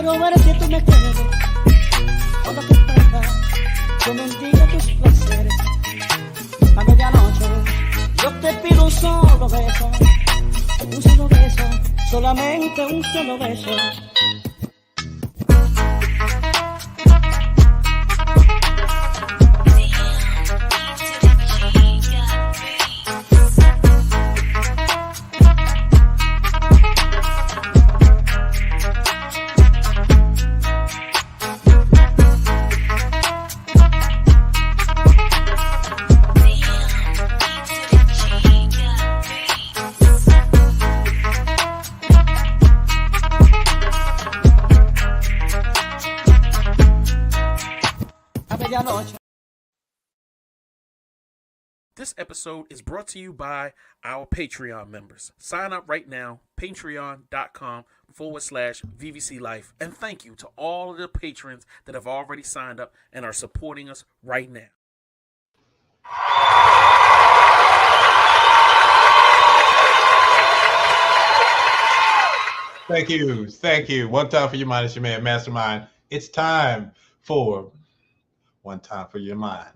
quiero ver que tú me quieres. Hola que pasa, yo bendiga tus placeres. A medianoche yo te pido un solo beso, solamente un solo beso. This episode is brought to you by our Patreon members. Sign up right now, patreon.com/VVC Life. And thank you to all of the patrons that have already signed up and are supporting us right now. Thank you. Thank you. One time for your mind. It's your man, Mastermind. It's time for One Time for Your Mind.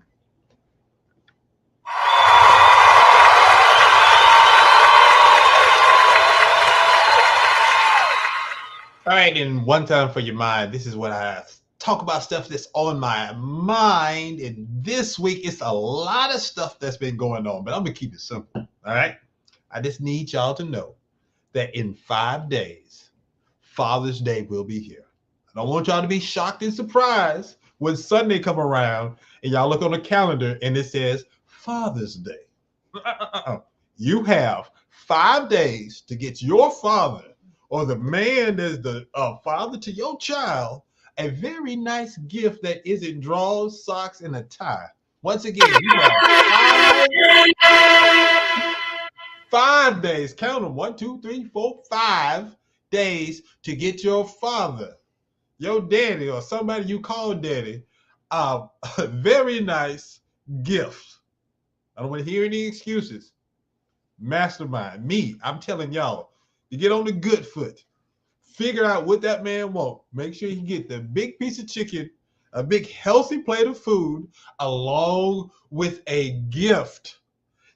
All right, and One Time for Your Mind. This is what I talk about, stuff that's on my mind. And this week, it's a lot of stuff that's been going on, but I'm going to keep it simple. All right. I just need y'all to know that in 5 days, Father's Day will be here. I don't want y'all to be shocked and surprised when Sunday come around and y'all look on the calendar and it says Father's Day. You have 5 days to get your father or the man that's the father to your child a very nice gift that isn't drawers, socks, and a tie. Once again, you have 5 days. Count them. 1, 2, 3, 4, 5 days to get your father, your daddy, or somebody you call daddy, a very nice gift. I don't want to hear any excuses. Mastermind, me, I'm telling y'all, you get on the good foot. Figure out what that man wants. Make sure you get the big piece of chicken, a big healthy plate of food, along with a gift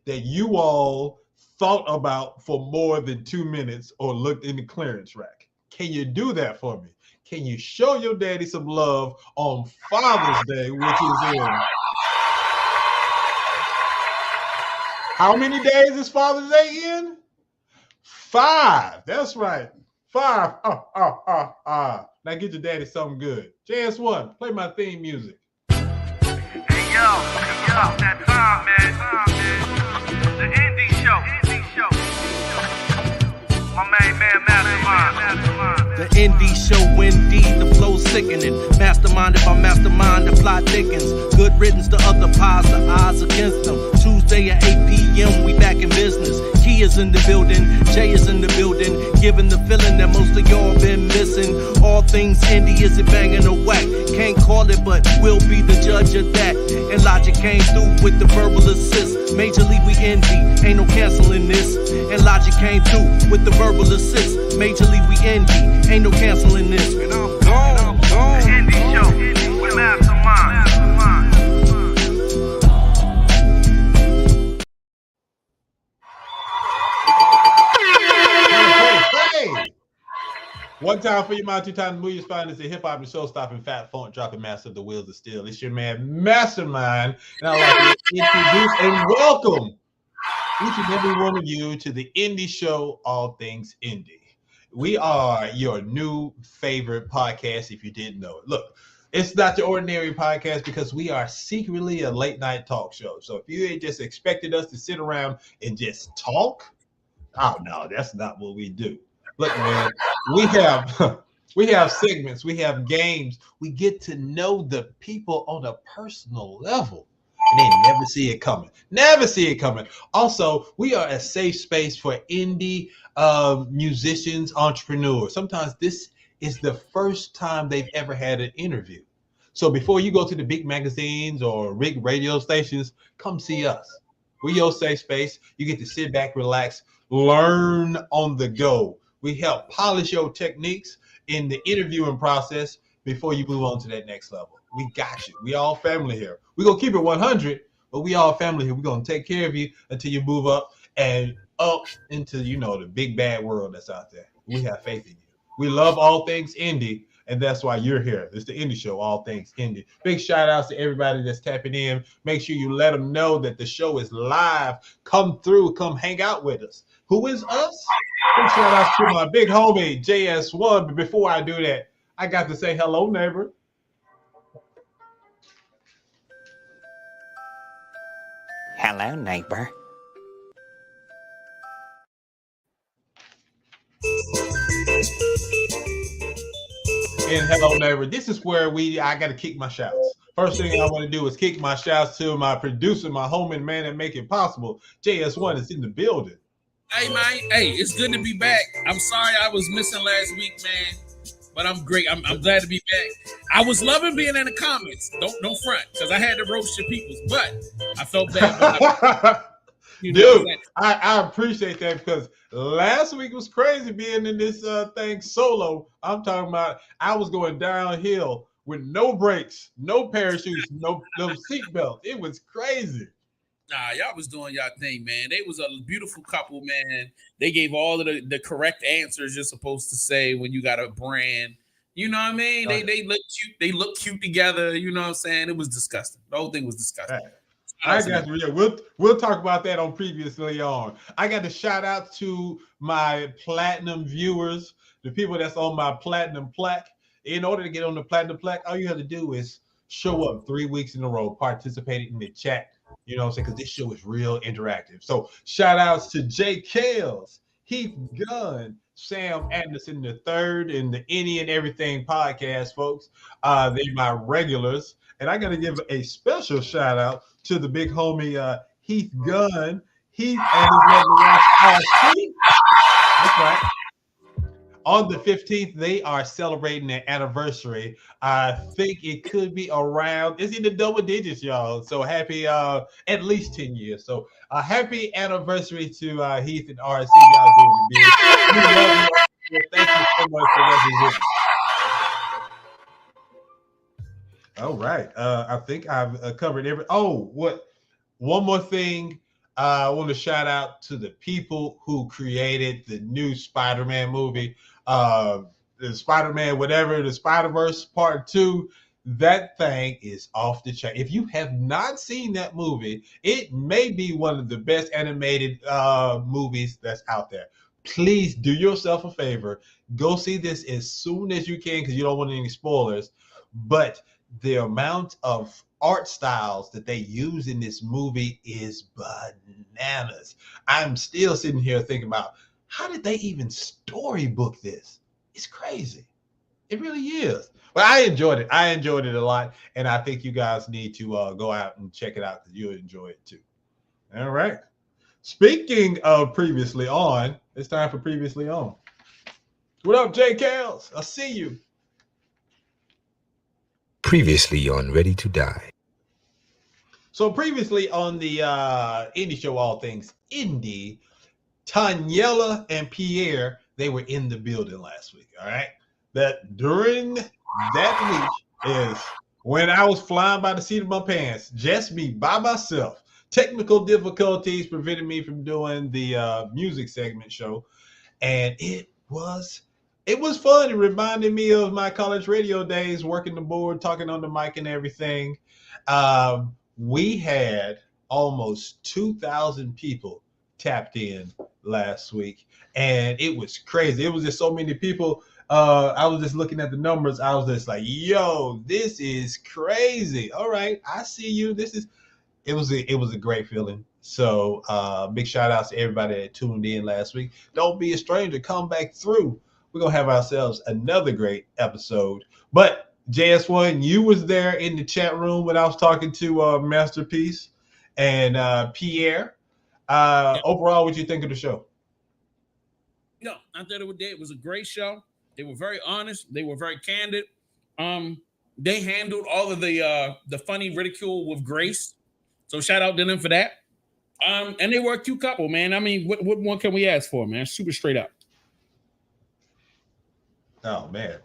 that you all thought about for more than 2 minutes or looked in the clearance rack. Can you do that for me? Can you show your daddy some love on Father's Day, which is in... How many days is Father's Day in? 5. That's right. 5. Now get your daddy something good. JS1, play my theme music. Hey, yo, that time, man. The indie show. My main man, Mastermind. The indie show, indeed, the flow sickening. Masterminded by mastermind, the plot thickens. Good riddance to other pies, the odds against them. Tuesday at 8 p.m., we back in business. Key is in the building, Jay is in the building. Giving the feeling that most of y'all been missing. All things indie, is it banging or whack? Can't call it, but we'll be the judge of that. And Logic came through with the verbal assist. Major League, we indie, ain't no canceling this. And Logic came through with the verbal assist. Major League, we indie, ain't no canceling this. And I'm gone. The indie show with Mastermind. Hey! One time for your mind, 2 times move your spine. It's a hip hop and show stopping, fat funk dropping, master of the wheels of steel. It's your man Mastermind, and I'd like to introduce and welcome each and every one of you to the Indie Show, All Things Indie. We are your new favorite podcast, if you didn't know it. Look, it's not the ordinary podcast because we are secretly a late night talk show. So if you ain't just expected us to sit around and just talk, oh no, that's not what we do. Look, man, we have segments, we have games, we get to know the people on a personal level. And they never see it coming. Never see it coming. Also, we are a safe space for indie musicians, entrepreneurs. Sometimes this is the first time they've ever had an interview. So before you go to the big magazines or big radio stations, come see us. We're your safe space. You get to sit back, relax, learn on the go. We help polish your techniques in the interviewing process before you move on to that next level. We got you. We all family here. We're going to keep it 100, but we all family here. We're going to take care of you until you move up and up into, the big bad world that's out there. We have faith in you. We love all things indie, and that's why you're here. It's the Indie Show, all things indie. Big shout outs to everybody that's tapping in. Make sure you let them know that the show is live. Come through, come hang out with us. Who is us? Big shout outs to my big homie, JS1. But before I do that, I got to say hello, neighbor. Hello, neighbor. And hello, neighbor. This is where I got to kick my shouts. First thing I want to do is kick my shouts to my producer, my home and man that make it possible. JS1 is in the building. Hey, man. Hey, it's good to be back. I'm sorry I was missing last week, man. But I'm great. I'm glad to be back. I was loving being in the comments. Don't front, because I had to roast your peoples, but I felt bad. Dude, I appreciate that, because last week was crazy being in this thing solo. I'm talking about I was going downhill with no brakes, no parachutes, no seatbelts. It was crazy. Nah, y'all was doing y'all thing, man. They was a beautiful couple, man. They gave all of the correct answers you're supposed to say when you got a brand. You know what I mean? They look cute. They look cute together. You know what I'm saying? It was disgusting. The whole thing was disgusting. Right. I got to, yeah, we'll talk about that on previously on. I got to shout out to my platinum viewers, the people that's on my platinum plaque. In order to get on the platinum plaque, all you have to do is show up 3 weeks in a row, participate in the chat. You know what I'm saying? Because this show is real interactive. So shout outs to Jay Kales, Heath Gunn, Sam Anderson the third, and the Any and Everything podcast, folks. They're my regulars. And I got to give a special shout out to the big homie Heath Gunn. Heath and his lovely wife RC. That's right. On the 15th, they are celebrating their anniversary. I think it could be around, it's in the double digits, y'all. So happy, at least 10 years. So a happy anniversary to Heath and RC. Y'all doing the big. We love you. Thank you so much for representing. All right. I think I've covered every. One more thing. I want to shout out to the people who created the new Spider-Man movie, the Spider-Man, whatever, the Spider-Verse Part 2. That thing is off the chain. If you have not seen that movie, it may be one of the best animated movies that's out there. Please do yourself a favor. Go see this as soon as you can, because you don't want any spoilers. But the amount of art styles that they use in this movie is bananas. I'm still sitting here thinking about, how did they even storybook this? It's crazy. It really is. But I enjoyed it. I enjoyed it a lot. And I think you guys need to go out and check it out, because you'll enjoy it too. All right. Speaking of previously on, it's time for previously on. What up, Jay Kales? I see you. Previously on Ready to Die. So previously on the Indie Show, All Things Indie, Tanyella and Pierre, they were in the building last week, all right? That during that week is when I was flying by the seat of my pants, just me by myself. Technical difficulties prevented me from doing the music segment show, and it was fun. It reminded me of my college radio days, working the board, talking on the mic and everything. We had almost 2,000 people tapped in last week, and it was crazy. It was just so many people. I was just looking at the numbers. I was just like, yo, this is crazy. All right, I see you. It was a great feeling. So big shout outs to everybody that tuned in last week. Don't be a stranger. Come back through. We're going to have ourselves another great episode. But JS1, you was there in the chat room when I was talking to Masterpiece and Pierre. Overall, what you think of the show? No, I thought it was a great show. They were very honest. They were very candid. They handled all of the funny ridicule with grace. So shout out to them for that. And they were a cute couple, man. I mean, what more can we ask for, man? Super straight up. Oh man.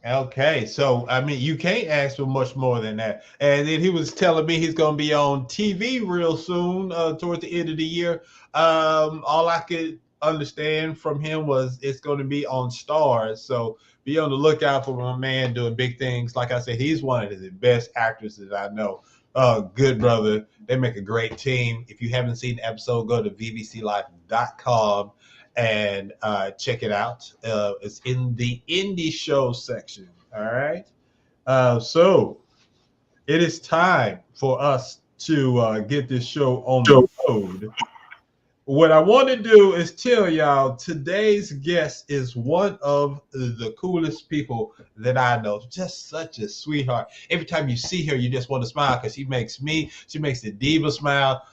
Okay, so I mean, you can't ask for much more than that. And then he was telling me he's going to be on TV real soon, towards the end of the year. All I could understand from him was it's going to be on Stars. So be on the lookout for my man doing big things. Like I said, he's one of the best actors that I know. Good brother. They make a great team. If you haven't seen the episode, go to bbclife.com and check it out. It's in the indie show section. All right. So it is time for us to get this show on the road. What I want to do is tell y'all today's guest is one of the coolest people that I know. Just such a sweetheart. Every time you see her, you just want to smile because she makes the diva smile.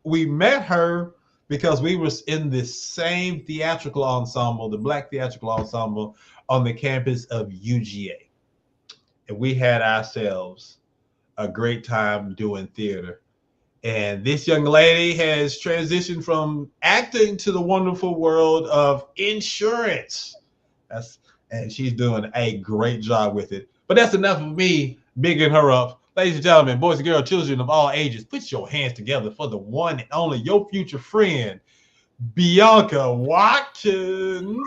We met her because we was in the same theatrical ensemble, the Black Theatrical Ensemble on the campus of UGA. And we had ourselves a great time doing theater. And this young lady has transitioned from acting to the wonderful world of insurance. And she's doing a great job with it. But that's enough of me bigging her up. Ladies and gentlemen, boys and girls, children of all ages, put your hands together for the one and only your future friend, Bianca Watkins.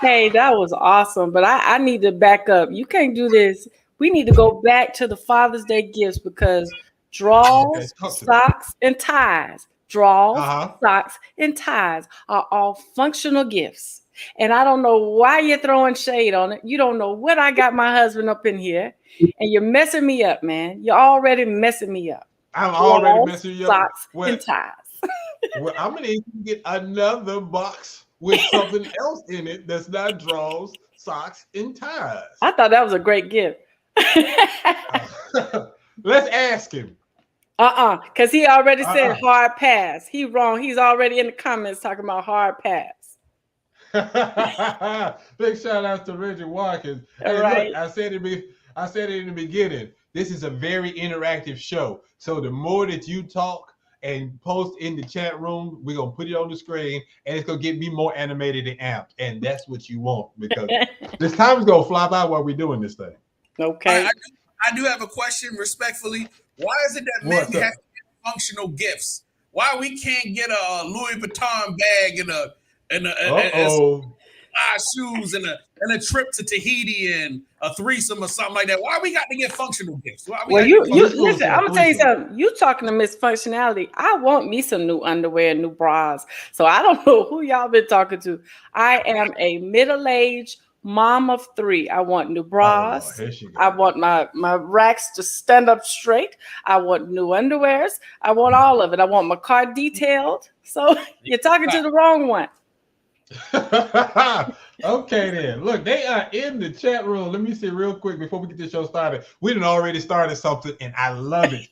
Hey, that was awesome, but I need to back up. You can't do this. We need to go back to the Father's Day gifts because draws, socks, and ties. Socks, and ties are all functional gifts. And I don't know why you're throwing shade on it. You don't know what I got my husband up in here, and you're messing me up, man. You're already messing me up. I'm already messing you up. Socks and ties. Well, I'm going to need to get another box with something else in it that's not draws, socks, and ties. I thought that was a great gift. Let's ask him. Because he already said hard pass. He wrong. He's already in the comments talking about hard pass. Big shout out to Reggie Watkins. Hey, right. Look, I said it in the beginning. This is a very interactive show. So the more that you talk and post in the chat room, we're gonna put it on the screen, and it's gonna get me more animated and amped. And that's what you want, because this time is gonna fly by while we're doing this thing. Okay. I do have a question, respectfully. Why is it that men have to get functional gifts? Why we can't get a Louis Vuitton bag and shoes and a trip to Tahiti and a threesome or something like that? Why we got to get functional gifts? Well, you listen. I'm gonna tell you something. You talking to Miss Functionality? I want me some new underwear and new bras. So I don't know who y'all been talking to. I am a middle-aged mom of 3. I want new bras. I want my racks to stand up straight. I want new underwears. I want all of it. I want my car detailed. So you're talking to the wrong one. Okay then. Look, they are in the chat room. Let me see real quick before we get this show started. We done already started something, and I love it.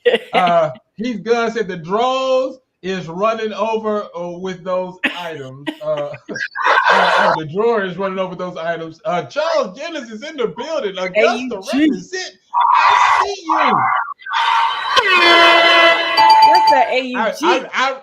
He's gonna say the draws is running over with those items. The drawer is running over those items. Charles Dennis is in the building. Augusta represent. I see you. What's that AUG?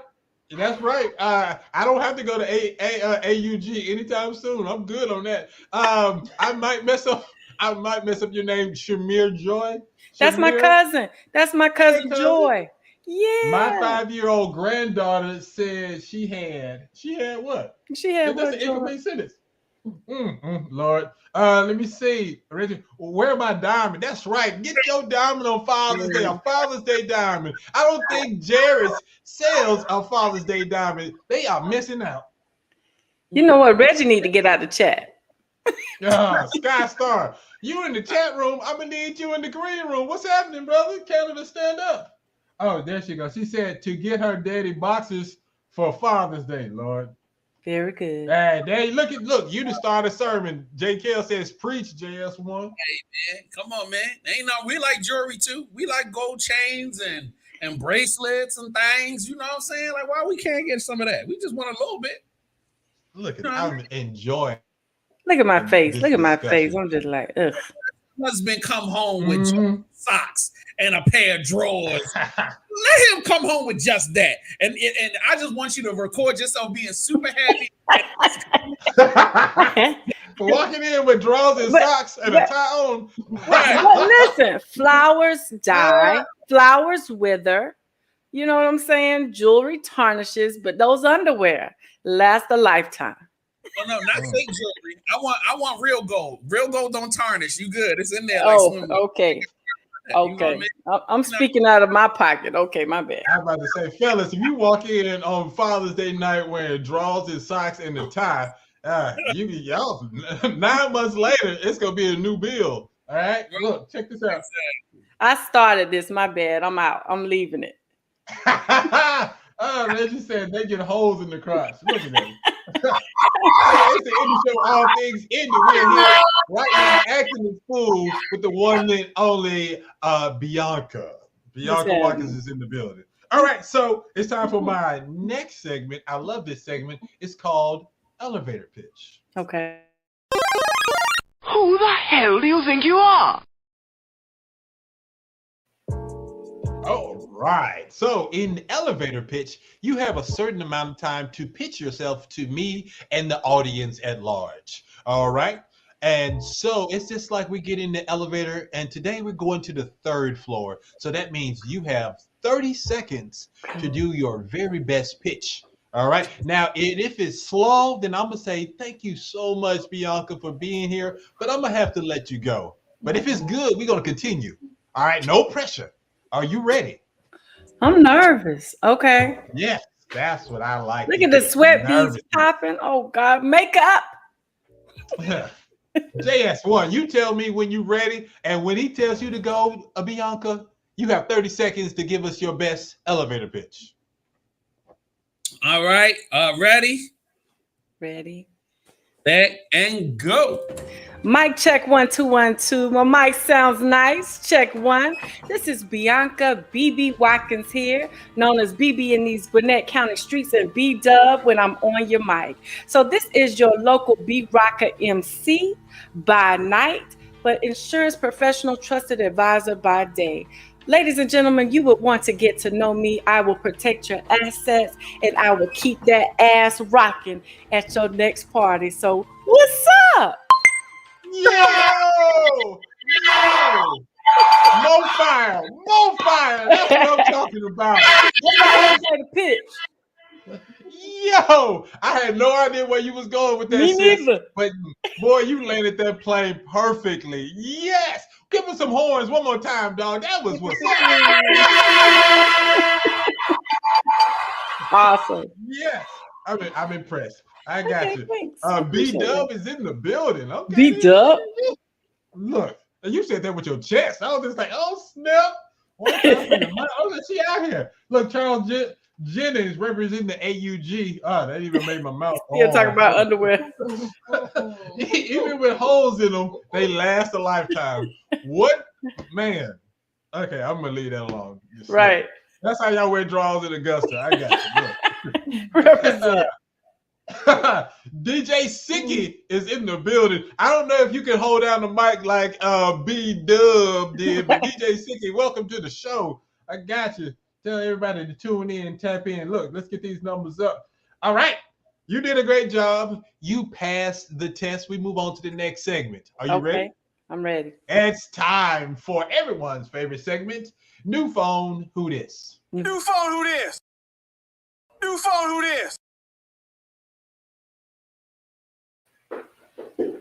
That's right. I don't have to go to AUG anytime soon. I'm good on that. I might mess up your name, Shamir Joy. That's my cousin. That's my cousin Joy. Yeah. My 5-year-old granddaughter said she had what? She had what? That's an incomplete sentence. Lord. Let me see. Where my diamond? That's right. Get your diamond on Father's Day. A Father's Day diamond. I don't think Jared's sells a Father's Day diamond. They are missing out. You know what? Reggie need to get out the chat. Sky Star, you in the chat room. I'm gonna need you in the green room. What's happening, brother? Canada, stand up. Oh, there she goes. She said to get her daddy boxes for Father's Day, Lord. Very good. Hey, look, you just started a sermon. J. Kell says, preach, JS1. Hey, man, come on, man. We like jewelry too. We like gold chains and bracelets and things. You know what I'm saying? Like, why we can't get some of that? We just want a little bit. Look, I'm enjoying. Look at my face. Look at my face. I'm just like, ugh. husband come home with just socks and a pair of drawers. Let him come home with just that. And I just want you to record yourself being super happy. Walking in with drawers and socks and a tie on. But listen, flowers die, flowers wither. You know what I'm saying? Jewelry tarnishes, but those underwear last a lifetime. Oh, no, not fake jewelry. I want real gold. Real gold don't tarnish. You good? It's in there. Like swimming. Okay. You know Okay. what I mean? I'm speaking out of my pocket. Okay, my bad. I'm about to say, fellas, if you walk in on Father's Day night wearing drawers and socks and a tie, y'all 9 months later, it's gonna be a new bill. All right, look, check this out. I started this. My bad. I'm out. I'm leaving it. Oh, they just said they get holes in the crotch. Look at that. It's the indie show, All Things Indie. We're here right now, acting in school with the one and only Bianca. Bianca Watkins is in the building. All right, so it's time for my next segment. I love this segment. It's called Elevator Pitch. Okay. Who the hell do you think you are? All right. So in elevator pitch, you have a certain amount of time to pitch yourself to me and the audience at large. All right. And so it's just like we get in the elevator, and today we're going to the 3rd floor. So that means you have 30 seconds to do your very best pitch. All right. Now, if it's slow, then I'm going to say, thank you so much, Bianca, for being here. But I'm going to have to let you go. But if it's good, we're going to continue. All right. No pressure. Are you ready? I'm nervous. Okay. Yes, that's what I like. Look at the sweat beads popping. Oh, God. Makeup. JS1, you tell me when you're ready. And when he tells you to go, Bianca, you have 30 seconds to give us your best elevator pitch. All right. Ready? Ready. Back and go. Mic check 1 2 1 2. My mic sounds nice. Check 1. This is Bianca BB Watkins here, known as BB in these Gwinnett County streets and B Dub when I'm on your mic. So this is your local B Rocker MC by night, but insurance professional trusted advisor by day. Ladies and gentlemen, you would want to get to know me. I will protect your assets and I will keep that ass rocking at your next party. So what's up? Yo! More fire! More fire! That's what I'm talking about. The pitch. Yo! I had no idea where you was going with that. Me neither. But boy, you landed that plane perfectly. Yes! Give us some horns one more time, dog. That was what's up. Awesome. Yes. I'm impressed. I got you. Thanks. B Dub is in the building. Okay. B Dub. Look, you said that with your chest. I was just like, oh snap! Oh, she out here. Look, Charles Jennings representing the AUG. Oh, that even made my mouth. You're talking about underwear. Even with holes in them, they last a lifetime. What man? Okay, I'm gonna leave that alone. Right. That's how y'all wear drawers in Augusta. I got you. Represent. DJ Sicky is in the building. I don't know if you can hold down the mic like B Dub did, but DJ Sicky, welcome to the show. I got you. Tell everybody to tune in and tap in. Look, let's get these numbers up. All right. You did a great job. You passed the test. We move on to the next segment. Are you ready? I'm ready. It's time for everyone's favorite segment. New phone, who this? New phone, who this? New phone, who this?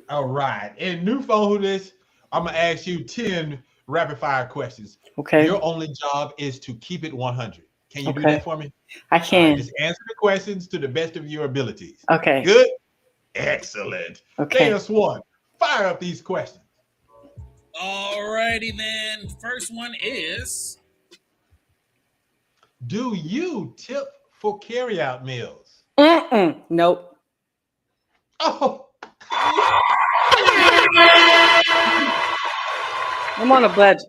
All right. And new phone, who this? I'm going to ask you 10 rapid fire questions. Okay. Your only job is to keep it 100. Can you do that for me? I can. Just answer the questions to the best of your abilities. Okay. Good? Excellent. Okay. JS1, fire up these questions. All righty then. First one is, do you tip for carryout meals? Nope. Oh. I'm on a budget.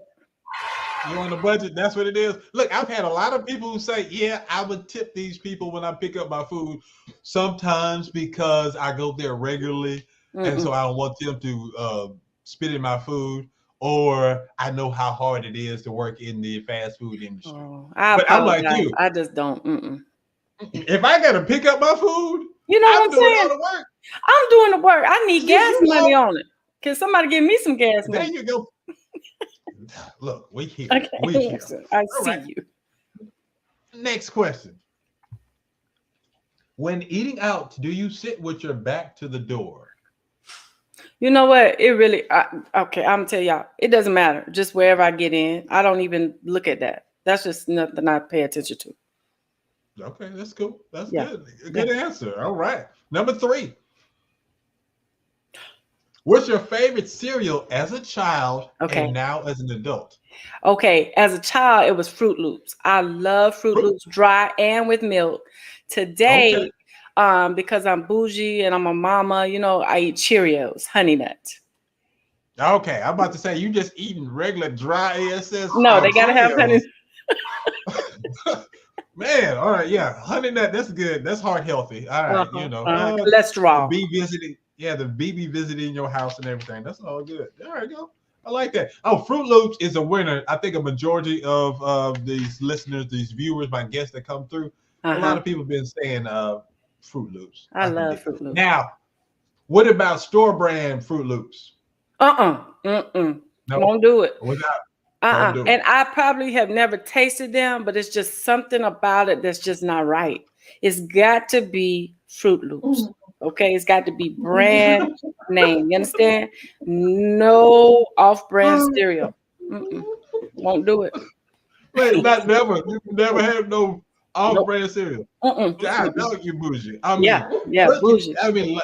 You on a budget? That's what it is. Look, I've had a lot of people who say, yeah, I would tip these people when I pick up my food. Sometimes because I go there regularly, and so I don't want them to spit in my food. or I know how hard it is to work in the fast food industry. But I'm like you. I just don't. If I got to pick up my food, you know I'm what I'm saying? All the work. I'm doing the work. I need gas money on it. Can somebody give me some gas money? There you go. Look, we here. Okay. We here. I see you. Next question. When eating out, do you sit with your back to the door? You know what? It really, okay, I'm gonna tell y'all, it doesn't matter. Just wherever I get in, I don't even look at that. That's just nothing I pay attention to. Okay, that's cool. That's good. Good answer. All right. Number 3. What's your favorite cereal as a child and now as an adult? Okay, as a child, it was Fruit Loops. I love Fruit Loops, dry and with milk. Today, because I'm bougie and I'm a mama, you know, I eat Cheerios, Honey Nut. Okay, I'm about to say you just eating regular dry ASS. No, they gotta have honey. Man, all right, yeah, Honey Nut, that's good. That's heart healthy. All right, you know, cholesterol. The BB visiting your house and everything. That's all good. All right, go. I like that. Oh, Fruit Loops is a winner. I think a majority of these listeners, these viewers, my guests that come through, a lot of people have been saying Fruit Loops. I love Fruit Loops. Now, what about store brand Fruit Loops? No. Won't do it. And I probably have never tasted them, but it's just something about it that's just not right. It's got to be Fruit Loops. Okay, it's got to be brand name. You understand? No off-brand cereal. Won't do it. Wait, not never. You never have no off-brand cereal. God, no, you bougie. I mean, bougie. I mean,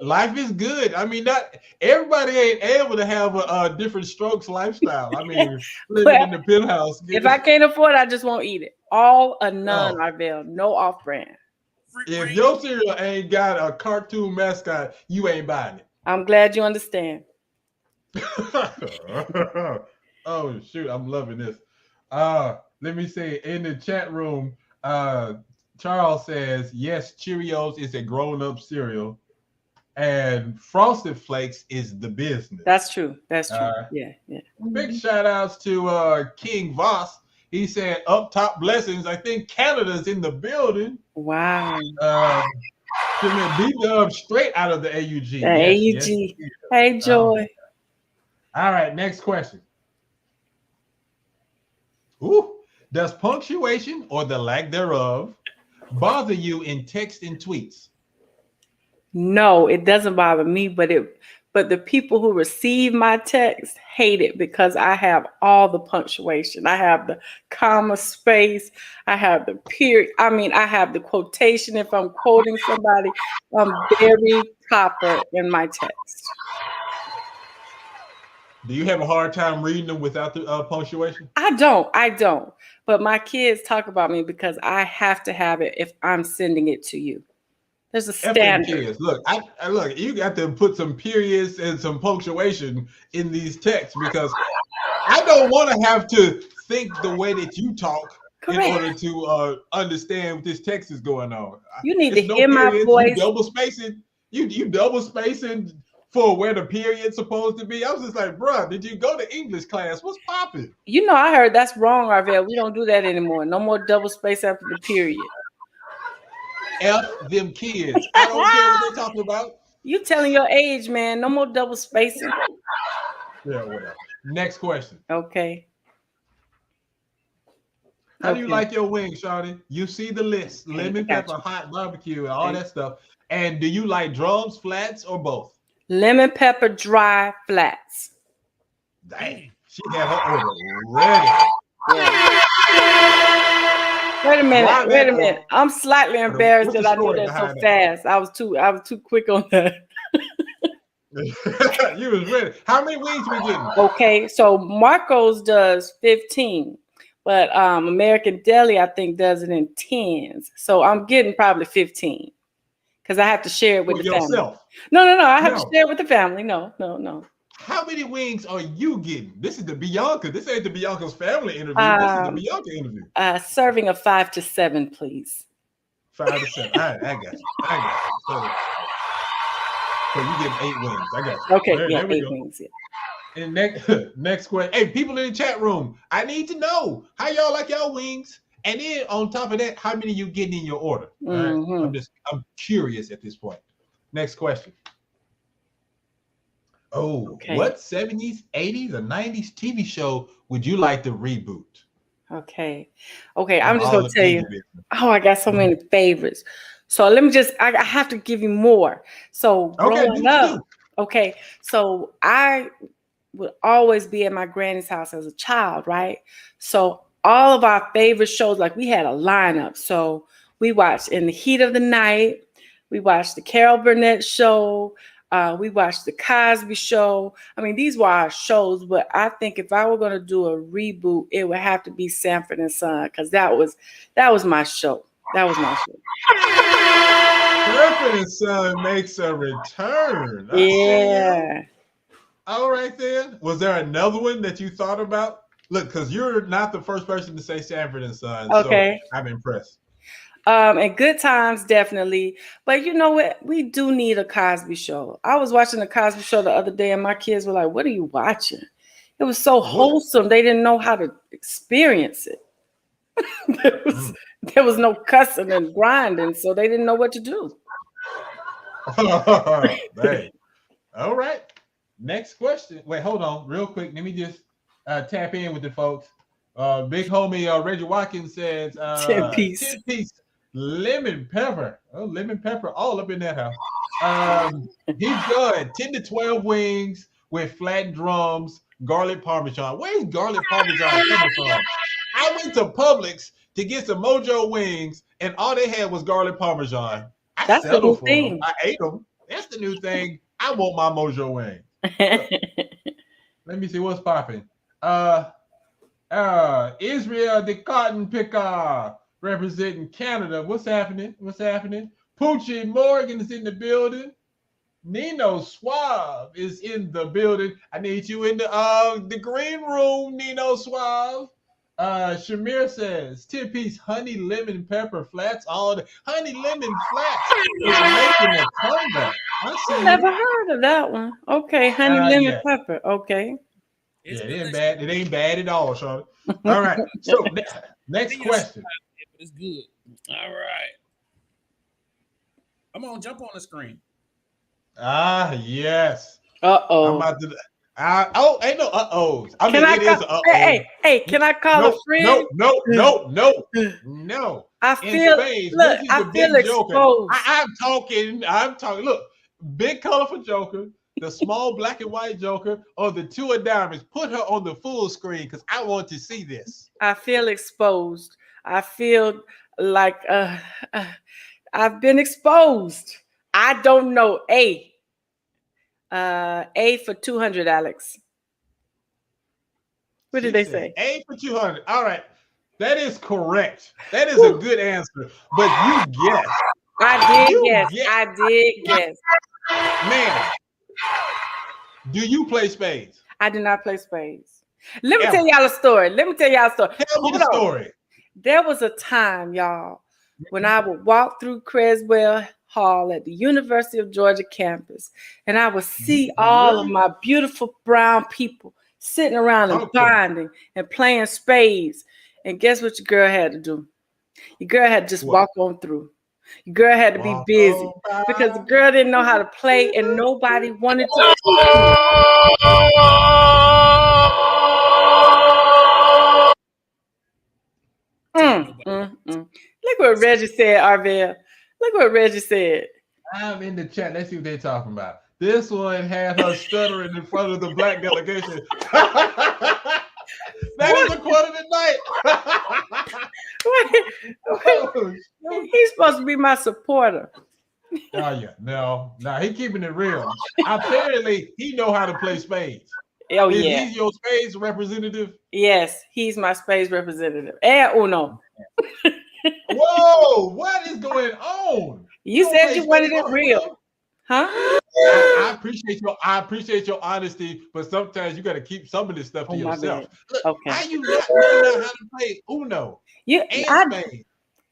life is good. I mean, not everybody ain't able to have a different strokes lifestyle. I mean, living in the penthouse. If I can't afford it, I just won't eat it. All or none, Arvell. No off-brand. If your cereal ain't got a cartoon mascot, you ain't buying it. I'm glad you understand. Oh shoot, I'm loving this. Let me say in the chat room, Charles says yes, Cheerios is a grown-up cereal, and Frosted Flakes is the business. That's true. That's true. Yeah. Big shout outs to King Voss. He said, up top blessings. I think Canada's in the building. Wow. B-Dub straight out of the AUG. The AUG. Yes. Hey, Joy. All right, next question. Ooh, does punctuation or the lack thereof bother you in text and tweets? No, it doesn't bother me, but the people who receive my text hate it because I have all the punctuation. I have the comma space. I have the period. I mean, I have the quotation. If I'm quoting somebody, I'm very proper in my text. Do you have a hard time reading them without the punctuation? I don't. But my kids talk about me because I have to have it if I'm sending it to you. There's a standard. Look, look, you got to put some periods and some punctuation in these texts because I don't want to have to think the way that you talk in order to understand what this text is going on. You need to hear my voice. You double spacing. You double spacing for where the period's supposed to be. I was just like, bruh, did you go to English class? What's popping? You know, I heard that's wrong, Arvell. We don't do that anymore. No more double space after the period. F them kids. I don't care what they're talking about. You telling your age, man. No more double spacing. Yeah, whatever. Next question. Okay. How do you like your wings, Shawty? You see the list. Lemon pepper, hot barbecue, and all that stuff. And do you like drums, flats, or both? Lemon pepper, dry, flats. Dang. She had her order ready. Yeah. Wait a minute. I'm slightly embarrassed that I did that so fast. I was too quick on that. You was ready. How many wings we getting? Okay, so Marco's does 15, but American Deli I think does it in 10s. So I'm getting probably 15 because I have to share it with the yourself. family. No. I have to share it with the family. No. How many wings are you getting? This is the Bianca. This ain't the Bianca's family interview. This is the Bianca interview. Serving of 5 to 7, please. 5 to 7. All right, I got you. So you getting 8 wings. I got you. Okay, 8 wings. Yeah. And next question. Hey, people in the chat room, I need to know how y'all like y'all wings. And then on top of that, how many you getting in your order? All right. I'm curious at this point. Next question. Oh, what 70s, 80s, or 90s TV show would you like to reboot? Okay. I'm just gonna tell you. Oh, I got so many favorites. So let me just. I have to give you more. So growing up, so I would always be at my granny's house as a child, right? So all of our favorite shows, like we had a lineup. So we watched In the Heat of the Night. We watched the Carol Burnett Show. We watched the Cosby Show. I mean, these were our shows, but I think if I were going to do a reboot, it would have to be Sanford and Son, because that was my show. That was my show. Sanford and Son makes a return. Yeah. All right, then. Was there another one that you thought about? Look, because you're not the first person to say Sanford and Son, so I'm impressed. And Good Times, definitely. But you know what? We do need a Cosby Show. I was watching the Cosby Show the other day, and my kids were like, "What are you watching?" It was so wholesome. They didn't know how to experience it. There was no cussing and grinding, so they didn't know what to do. Hey. All right. Next question. Wait, hold on real quick. Let me just tap in with the folks. Big homie Reggie Watkins says 10-piece lemon pepper. Oh, lemon pepper all up in that house. He's good. 10 to 12 wings with flat drums, garlic parmesan. Where's garlic parmesan coming from? I went to Publix to get some Mojo wings, and all they had was garlic parmesan. That's the new thing. I ate them. That's the new thing. I want my Mojo wings. Let me see what's popping. Israel the cotton picker representing Canada. What's happening? Poochie Morgan is in the building. Nino Suave is in the building. I need you in the green room, Nino Suave. Shamir says 10-piece honey lemon pepper flats. All the honey lemon flats is making a comeback. I never heard of that one. Okay, honey lemon pepper. Okay. It ain't bad. It ain't bad at all, Charlotte. All right. So next question. It's good. All right. Come on, jump on the screen. Yes. Uh-oh. I'm about to. Ain't no uh-ohs. I mean, it is uh-oh. Hey, can I call a friend? No. I feel exposed. I'm talking. Look, big colorful Joker, the small black and white Joker, or the two of diamonds. Put her on the full screen because I want to see this. I feel exposed. I feel like I've been exposed. I don't know. A for 200, Alex. What did they say? A for 200. All right. That is correct. That is a good answer. But you guessed. I did guess. Man, do you play spades? I do not play spades. Let me tell y'all a story. Tell me the story. There was a time, y'all, when I would walk through Creswell Hall at the University of Georgia campus, and I would see all of my beautiful brown people sitting around and bonding and playing spades. And guess what your girl had to do? Your girl had to just walk on through. Your girl had to be busy because the girl didn't know how to play and nobody wanted to teach me. Look what Reggie said, Arvell. Look what Reggie said. I'm in the chat. Let's see what they're talking about. This one had her stuttering in front of the black delegation. That is a quote of the night. He's supposed to be my supporter. Oh yeah, no, he keeping it real. Apparently, he know how to play spades. Oh Is yeah, he your spades representative? Yes, he's my spades representative. And Uno. Whoa, what is going on? You said you wanted it real, huh? I appreciate your honesty, but sometimes you got to keep some of this stuff to yourself. Look, okay. How you not know how to play Uno?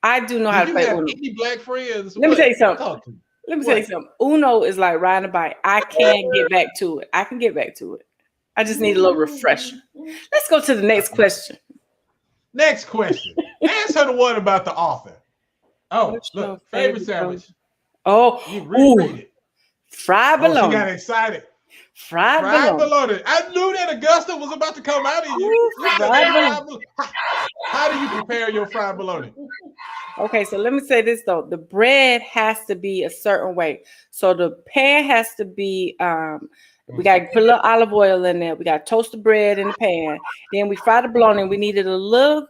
I do know how to play Uno. Any black friends? Let me tell you something. Uno is like riding a bike. I can get back to it. I just need a little refresher. Let's go to the next question. Next question. Answer the one about the author. Oh, What's look, your favorite sandwich. Oh, You reread it. fried Oh, bologna. she got excited. Fried bologna. I knew that Augusta was about to come out of you. Ooh, fried bologna. How do you prepare your fried bologna? Okay, so let me say this though. The bread has to be a certain way. So the pan has to be we got to put a little olive oil in there. We got to toast the bread in the pan. Then we fry the bologna. We needed a little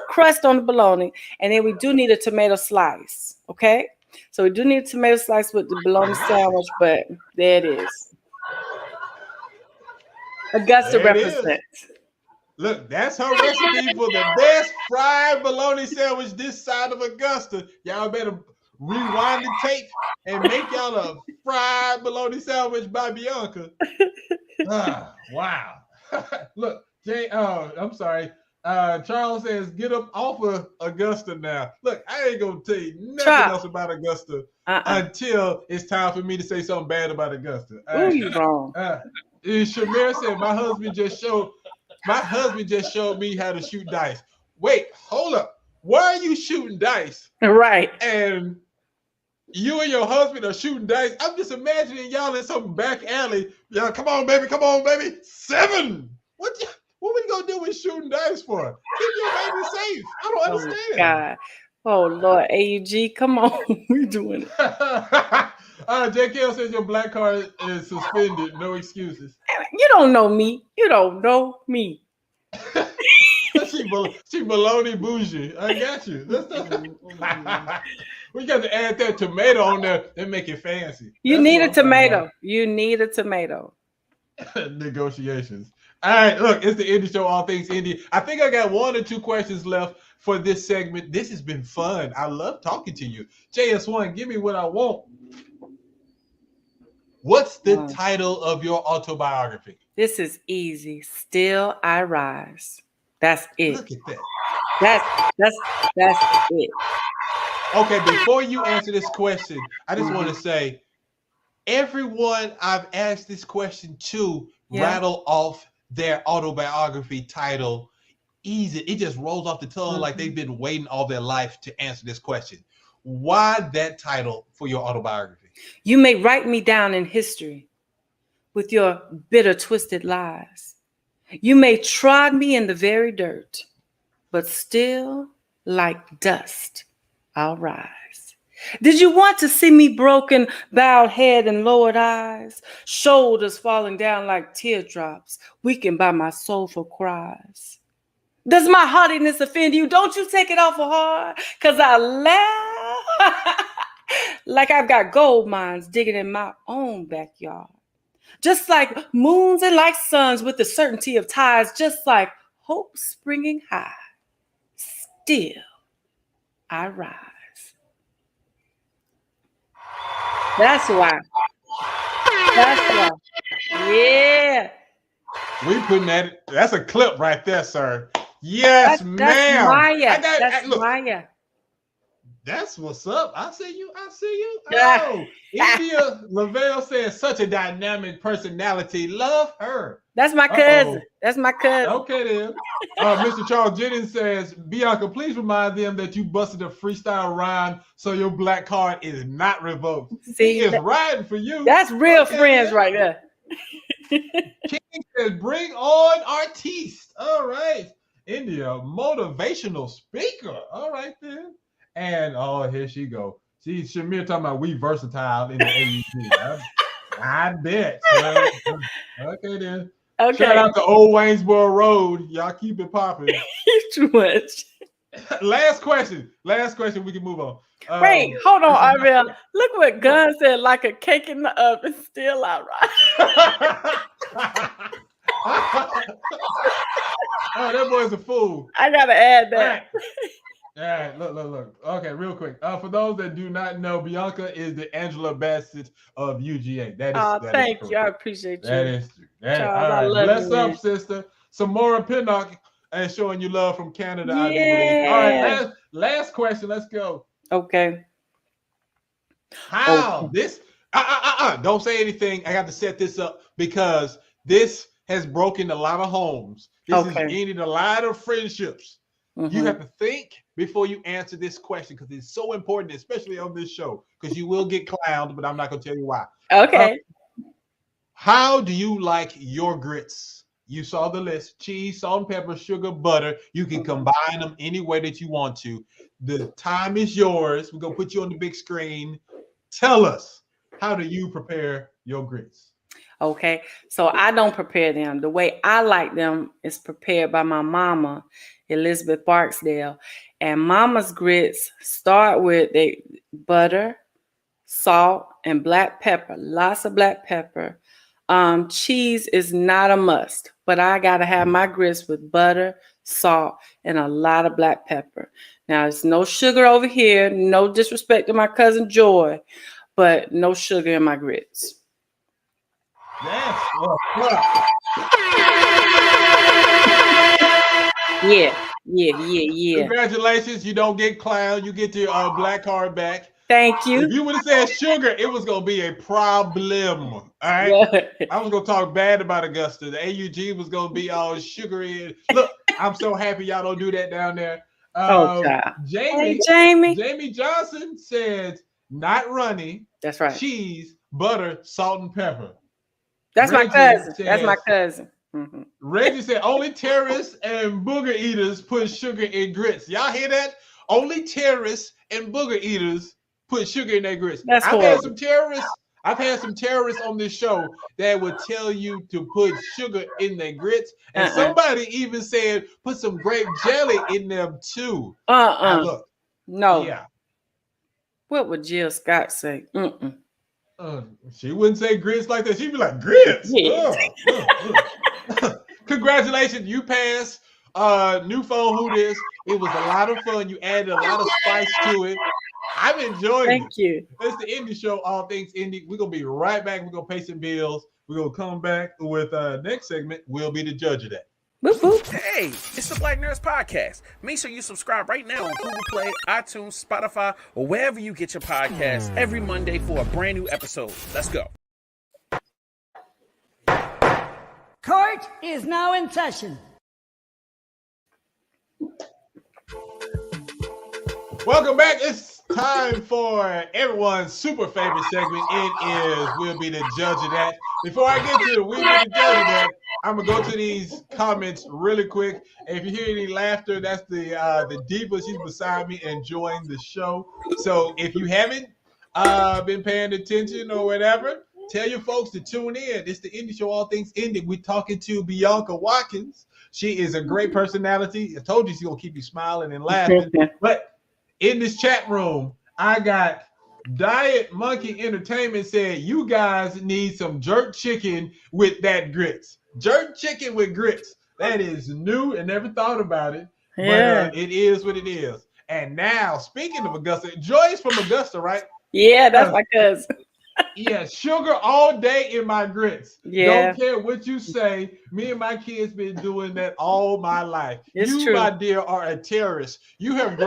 crust on the bologna. And then we do need a tomato slice. Okay? So we do need a tomato slice with the bologna sandwich, but there it is. Augusta represents. Look, that's her recipe for the best fried bologna sandwich this side of Augusta. Y'all better rewind the tape and make y'all a fried bologna sandwich by Bianca. Wow. Look, I'm sorry. Charles says, get up off of Augusta now. Look, I ain't gonna tell you nothing else about Augusta until it's time for me to say something bad about Augusta. You wrong. Shamir said, my husband just showed me how to shoot dice. Wait, hold up. Why are you shooting dice? Right. And you and your husband are shooting dice. I'm just imagining y'all in some back alley. Y'all, come on, baby. 7. What we gonna do with shooting dice for? Keep your baby safe. I don't understand. God. Oh Lord, AUG, come on. We doing it. JKL says your black card is suspended. No excuses. You don't know me. You don't know me. she baloney bougie. I got you. We got to add that tomato on there and make it fancy. You need a tomato. You need a tomato. Negotiations. All right, look, it's the Indie Show, all things indie. I think I got 1 or 2 questions left for this segment. This has been fun. I love talking to you. JS1, give me what I want. What's the title of your autobiography? This is easy. Still I Rise. That's it. Look at that. That's it. Okay, before you answer this question, I just want to say, everyone I've asked this question to rattle off their autobiography title easy. It just rolls off the tongue like they've been waiting all their life to answer this question. Why that title for your autobiography? You may write me down in history with your bitter, twisted lies. You may trod me in the very dirt, but still, like dust, I'll rise. Did you want to see me broken, bowed head and lowered eyes, shoulders falling down like teardrops, weakened by my soulful cries? Does my haughtiness offend you? Don't you take it awful hard, because I laugh like I've got gold mines digging in my own backyard. Just like moons and like suns with the certainty of tides, just like hope springing high, still I rise. That's why. Yeah. We putting that's a clip right there, sir. Yes, ma'am. That's Maya. That's Maya. That's what's up. I see you. Oh, India Lavelle says such a dynamic personality. Love her. That's my cousin. That's my cousin. Okay then. Mr. Charles Jennings says, Bianca, please remind them that you busted a freestyle rhyme so your black card is not revoked. See, he is riding for you. That's real friends right there. King says, bring on artiste. All right. India, motivational speaker. All right then. And here she go. See, Shamir talking about we versatile in the AUG. I bet. Okay then. Okay. Shout out to Old Waynesboro Road. Y'all keep it popping. Too much. Last question. We can move on. Wait, hold on, Ariel. Look what Gunn said, like a cake in the oven, still all right. Oh, that boy's a fool. I gotta add that. All right, look. Okay, real quick. For those that do not know, Bianca is the Angela Bassett of UGA. That is. Thank you. I appreciate you. That is. Charles, all right. I love Bless you, up, man. sister. Samora Pinnock and showing you love from Canada. Yeah. I do believe. All right, last question. Let's go. Okay. How this? Don't say anything. I got to set this up because this has broken a lot of homes. This has ended a lot of friendships. You have to think before you answer this question because it's so important, especially on this show, because you will get clowned, but I'm not going to tell you why. Okay. How do you like your grits? You saw the list: cheese, salt and pepper, sugar, butter. You can combine them any way that you want to. The time is yours. We're going to put you on the big screen. Tell us, how do you prepare your grits? Okay, so I don't prepare them. The way I like them is prepared by my mama, Elizabeth Barksdale. And mama's grits start with butter, salt, and black pepper. Lots of black pepper. Cheese is not a must, but I gotta have my grits with butter, salt, and a lot of black pepper. Now, there's no sugar over here. No disrespect to my cousin Joy, but no sugar in my grits. Yes. Yeah. Congratulations. You don't get clown. You get your black card back. Thank you. If you would have said sugar, it was going to be a problem. All right. I was going to talk bad about Augusta. The AUG was going to be all sugary. Look, I'm so happy y'all don't do that down there. Jamie Johnson says not runny. That's right. Cheese, butter, salt, and pepper. That's my cousin. Mm-hmm. Reggie said only terrorists and booger eaters put sugar in grits. Y'all hear that? Only terrorists and booger eaters put sugar in their grits. I've had some terrorists on this show that would tell you to put sugar in their grits. And somebody even said put some grape jelly in them too. Look. No. Yeah. What would Jill Scott say? She wouldn't say grits like that. She'd be like, grits. Yeah. Congratulations, you passed. New phone, who this? It was a lot of fun. You added a lot of spice to it. I've enjoyed it. Thank you. It's the Indie Show, all things indie. We're gonna be right back. We're gonna pay some bills. We're gonna come back with next segment. We'll be the judge of that. Boop, boop. Hey, it's the Black Nerds Podcast. Make sure you subscribe right now on Google Play, iTunes, Spotify, or wherever you get your podcasts every Monday for a brand new episode. Let's go. Court is now in session. Welcome back. It's time for everyone's super favorite segment. It is We'll Be the Judge of That. Before I get to the We'll Be the Judge of That, I'm gonna go to these comments really quick. If you hear any laughter, that's the diva. She's beside me enjoying the show. So if you haven't been paying attention or whatever, tell your folks to tune in. It's the Indie Show, all things indie. We're talking to Bianca Watkins. She is a great personality. I told you she's gonna keep you smiling and laughing. But in this chat room, I got Diet Monkey Entertainment said you guys need some jerk chicken with that grits. Jerk chicken with grits. That is new and never thought about it. Yeah. But it is what it is. And now, speaking of Augusta, Joy's from Augusta, right? Yeah, that's my cousin. Yeah, sugar all day in my grits. Yeah. Don't care what you say. Me and my kids been doing that all my life. It's true. My dear, are a terrorist. You have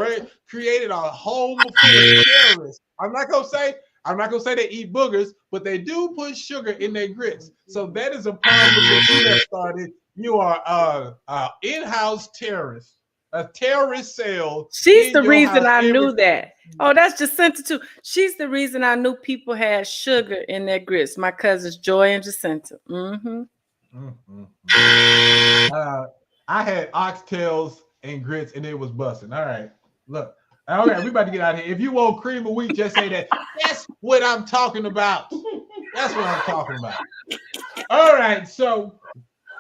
created a home full of terrorists. I'm not gonna say they eat boogers, but they do put sugar in their grits. So that is a problem that you have started. You are a in-house terrorist. A terrorist cell. She's the reason I knew that. Oh, that's Jacinta too. She's the reason I knew people had sugar in their grits. My cousins Joy and Jacinta. I had oxtails and grits, and it was busting. All right, look. All right, we about to get out of here. If you want cream of wheat, just say that. That's what I'm talking about. That's what I'm talking about. All right, so.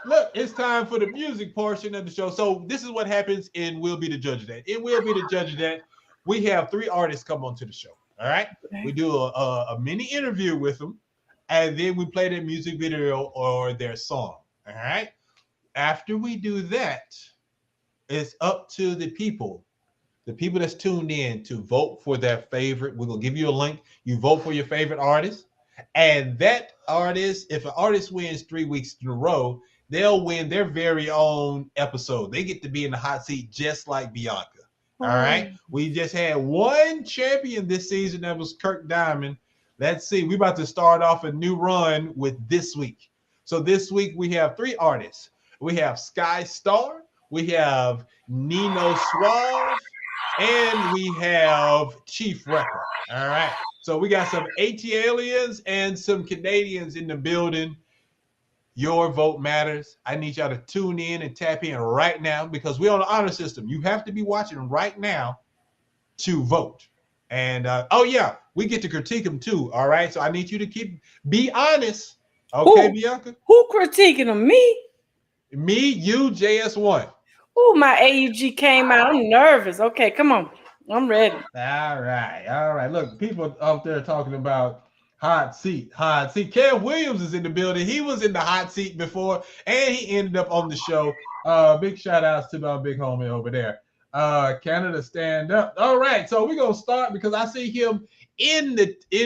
Look, it's time for the music portion of the show. So this is what happens in We'll Be the Judge of That. It will be the judge of that. We have 3 artists come onto the show. All right. We do a mini interview with them, and then we play their music video or their song. All right. After we do that, it's up to the people that's tuned in to vote for their favorite. We're gonna give you a link. You vote for your favorite artist, and that artist, if an artist wins 3 weeks in a row, they'll win their very own episode. They get to be in the hot seat just like Bianca. All right. We just had one champion this season. That was Kirk Diamond. Let's see. We're about to start off a new run with this week. So this week we have 3 artists. We have Sky Star, we have Nino Suave, and we have Chief Wrecker. All right. So we got some ATLians and some Canadians in the building. Your vote matters. I need y'all to tune in and tap in right now because we're on the honor system. You have to be watching right now to vote. And oh yeah, we get to critique them too. All right. So I need you to be honest. Okay, Bianca? Who critiquing them? Me? Me, you, JS1. Oh, my AUG came out. I'm nervous. Okay, come on. I'm ready. All right. All right. Look, people up there talking about hot seat. Kev Williams is in the building. He was in the hot seat before, and he ended up on the show. Big shout outs to my big homie over there. Canada, stand up. All right. So we're gonna start because I see him in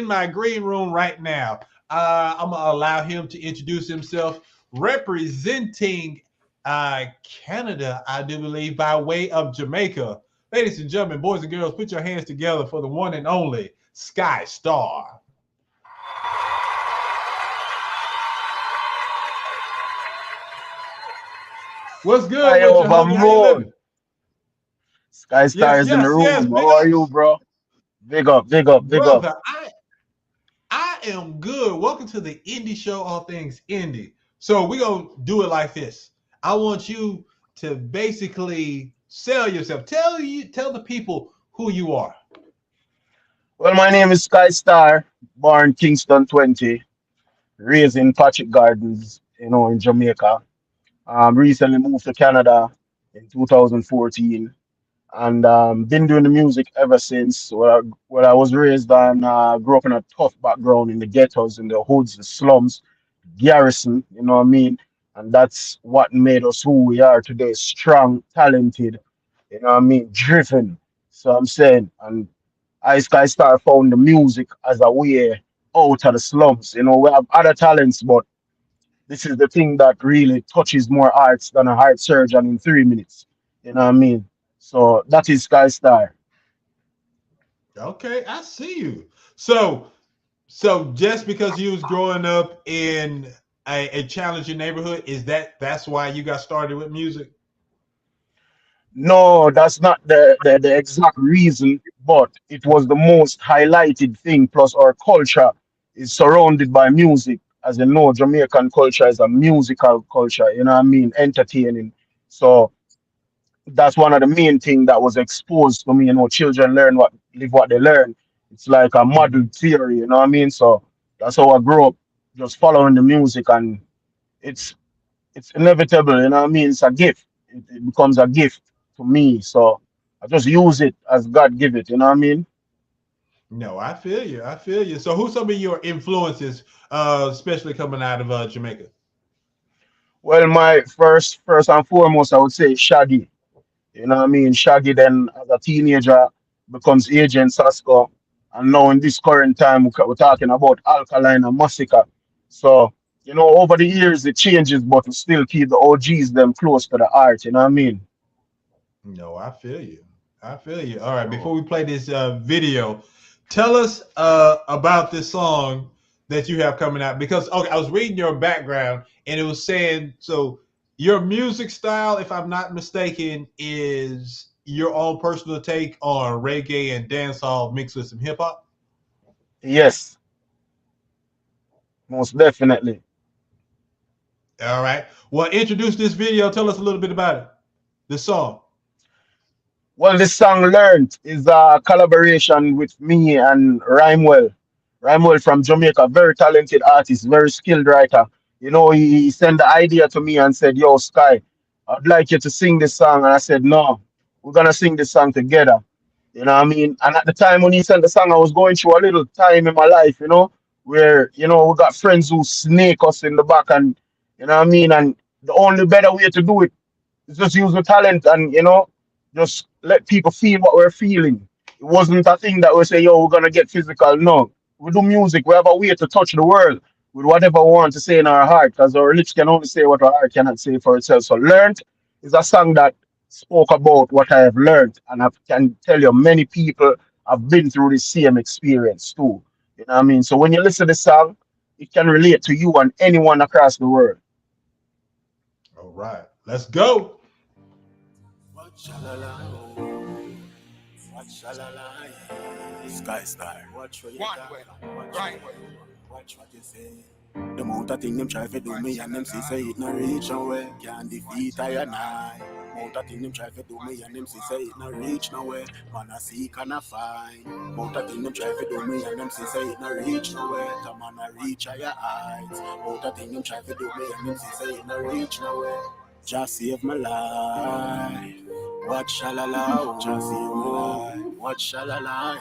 my green room right now. I'm gonna allow him to introduce himself, representing Canada, I do believe, by way of Jamaica. Ladies and gentlemen, boys and girls, put your hands together for the one and only Sky Star. What's good with you, homie? How you living? Sky Star is in the room. Yes, How are you, bro? Big up. Brother, I am good. Welcome to the Indie Show, all things indie. So we're going to do it like this. I want you to basically sell yourself. Tell the people who you are. Well, my name is Sky Star, born Kingston 20, raised in Patrick Gardens, in Jamaica. Recently moved to Canada in 2014 and been doing the music ever since. Well, I was raised and grew up in a tough background in the ghettos, in the hoods, the slums, garrison, you know what I mean? And that's what made us who we are today, strong, talented, you know what I mean, driven. So I'm saying, and Sky Star found the music as a way out of the slums. We have other talents, but this is the thing that really touches more hearts than a heart surgeon in 3 minutes. You know what I mean? So that is Sky Star. Okay, I see you. So just because you was growing up in a challenging neighborhood, that's why you got started with music? No, that's not the exact reason, but it was the most highlighted thing. Plus, our culture is surrounded by music. As you know, Jamaican culture is a musical culture, you know what I mean? Entertaining. So that's one of the main things that was exposed to me. Children live what they learn. It's like a model theory, you know what I mean? So that's how I grew up, just following the music, and it's inevitable, you know what I mean? It's a gift. It becomes a gift to me. So I just use it as God give it, you know what I mean? No, I feel you. So who's some of your influences, especially coming out of Jamaica? Well, my first and foremost, I would say Shaggy. You know what I mean? Shaggy then as a teenager becomes Agent Sasko. And now in this current time, we're talking about Alkaline and Massacre. So, over the years it changes, but we still keep the OGs them close to the art, you know what I mean? No, I feel you. All right, before we play this video, tell us about this song that you have coming out. Because I was reading your background and it was saying, so your music style, if I'm not mistaken, is your own personal take on reggae and dancehall mixed with some hip hop? Yes, most definitely. All right. Well, introduce this video. Tell us a little bit about it. This song. Well, this song Learned is a collaboration with me and Rhymewell. Rhymewell from Jamaica, very talented artist, very skilled writer. He sent the idea to me and said, "Yo, Sky, I'd like you to sing this song." And I said, "No, we're gonna sing this song together." You know what I mean? And at the time when he sent the song, I was going through a little time in my life, where, we got friends who snake us in the back, and you know what I mean? And the only better way to do it is just use the talent and, just let people feel what we're feeling. It wasn't a thing that we say, "Yo, we're gonna get physical." No. We do music, we have a way to touch the world with whatever we want to say in our heart, because our lips can only say what our heart cannot say for itself. So Learned is a song that spoke about what I have learned, and I can tell you many people have been through the same experience too. You know what I mean? So when you listen to the song, it can relate to you and anyone across the world. All right, let's go. What shall I lie? What shall I lie? Sky Star. Watch what you got. Watch what you say. The amount of thing them try to do me and them say it no reach nowhere. Can't defeat I and I. Amount of thing them try to do me and them say it no reach nowhere. Man I seek and I find. Amount of thing them try to do me and them say it no reach nowhere. The man I reach higher heights. Amount of thing them try to do me and them say it no reach nowhere. Just save my life. What shall I lie? Just save my life. What shall I lie?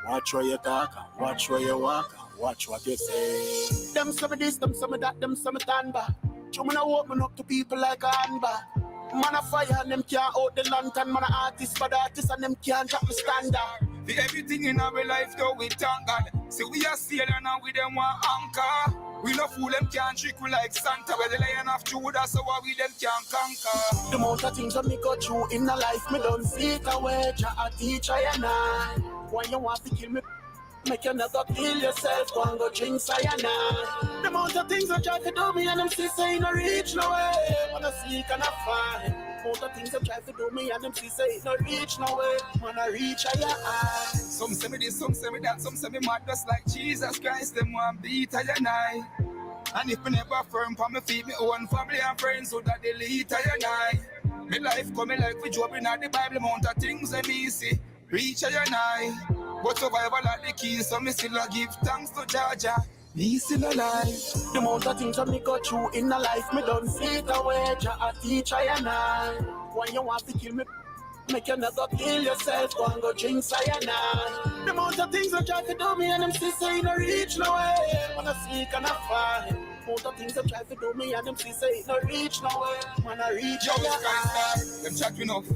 Watch where you talk, watch where you walk, watch what you say. Them some of this, them some of that, them some of stand back. You man open up to people like a handbag. Man a fire and them can't out the lantern. Man a artist, but artist and them can't drop the standard. The everything in our life though we thank God. See we are sailing and with them one anchor. We no fool them can't trick we like Santa. Where the lion of Judah, so what we them can't conquer. The amount of things that me go through in the life, me don't see it away. Jah a teacher and I. Why you want to kill me? Make you never kill yourself. Go and go drink cyanide. The amount of things that try to do me and them see say no reach no way. Wanna seek and I find. The amount of things that try to do me and them see say no reach no way. Wanna reach higher high. Some say me this, some say me that, some say me mad just like Jesus Christ. Them want beat I and I. And if me never firm for me feet, me own family and friends so that they lead I and I. Me life coming like we Job in the Bible. Amount of things that me see. Reach I and I, but survival like the key, so me still a give thanks to Jaja. Me still alive. The amount of things that me go through in the life, me don't see it away. Jah a teacher and I. Why you want to kill me? Make you never kill yourself. Go and go drink cyanide. The amount of things that try to do me and them still say no reach no way. Wanna seek and I find. The amount of things that try to do me and them still say no reach no way. Wanna reach higher. Them chat enough.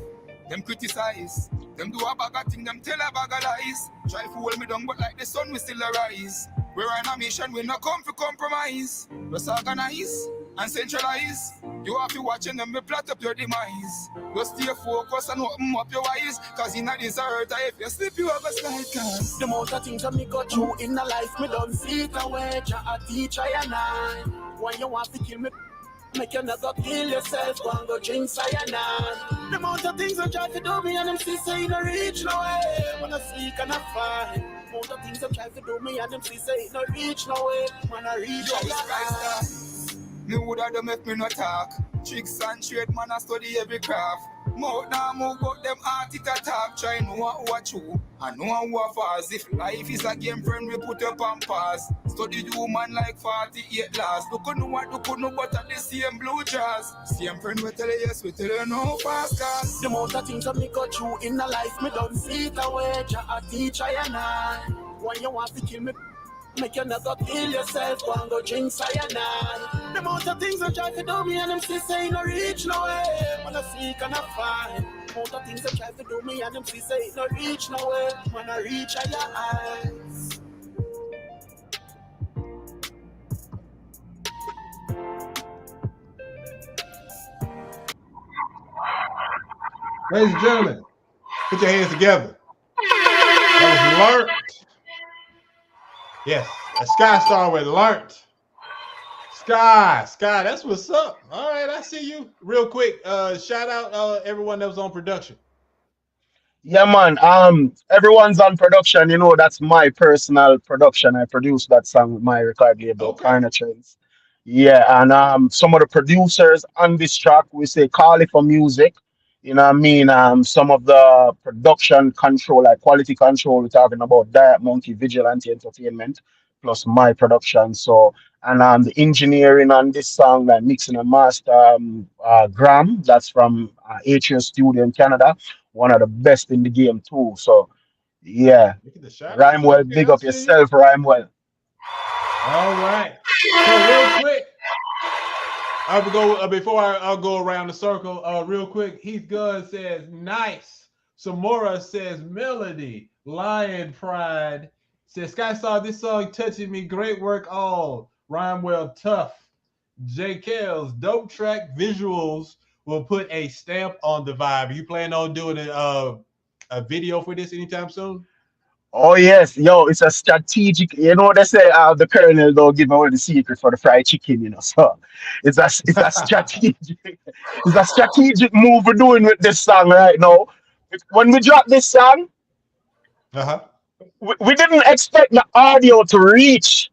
Them criticize, them do a bag of thing, them tell a bag of lies. Try to hold me down, but like the sun, we still arise. We're on a mission, we not come for compromise. Just organize and centralize. You have to watch and them we plot up your demise. Just stay focused and open up your eyes. Cause in a desert, if you slip, you have a slide. Cause the amount of things that me go through in the life, me don't see it away. Jah a teacher and I. Why you want to kill me? Make you never kill yourself, go and go drink cyanide. The amount of things that try to do me and them still say no reach no way. Wanna seek and I find. The amount of things that try to do me and them still say no reach no way. Wanna reach higher. Me woulda done make me no talk. Tricks and trade, man, I study every craft. Mouth now move, but them heart it a talk. Try know what you and know what fast. If life is a game, friend, we put up on pause. Study you man like 48 last. Look on what, look on but at the same blue jazz. Same friend we tell you yes, we tell you no fast cause. The amount of things that me go through in the life, me don't see it away. Jah a teacher and I. Why you want to kill me? Make you never kill yourself, go and go drink cyanide. The amount of things that try to do me and them still say no reach no way. Wanna seek and I find. The amount of things that try to do me and them still say no reach no way. Wanna reach higher heights. Ladies and gentlemen, put your hands together. That was Learnt. Yes, a Sky Star with Learnt. Sky, that's what's up. All right, I see you. Real quick, shout out everyone that was on production. Yeah, man. Everyone's on production. You know, that's my personal production. I produced that song with my record label, Carna Trends. Yeah, and some of the producers on this track, we say call it for music. You know what I mean? Some of the production control, like quality control, we're talking about Diet Monkey, Vigilante Entertainment, plus my production. So, and the engineering on this song, like mixing and master, Graham, that's from Atrium Studio in Canada, one of the best in the game too. So, yeah, Rhymewell, big up yourself, Rhymewell. All right. So real quick, I will go before I'll go around the circle. Real quick, Heath Gunn says nice. Samora says melody. Lion Pride says Sky saw this song touching me. Great work, all. Rhymewell tough. J. Kells, dope track visuals will put a stamp on the vibe. You plan on doing a video for this anytime soon? Oh yes, yo, it's a strategic. You know what they say? The colonel don't give away the secret for the fried chicken. You know, so it's a strategic it's a strategic move we're doing with this song right now. When we drop this song, Uh-huh. we didn't expect the audio to reach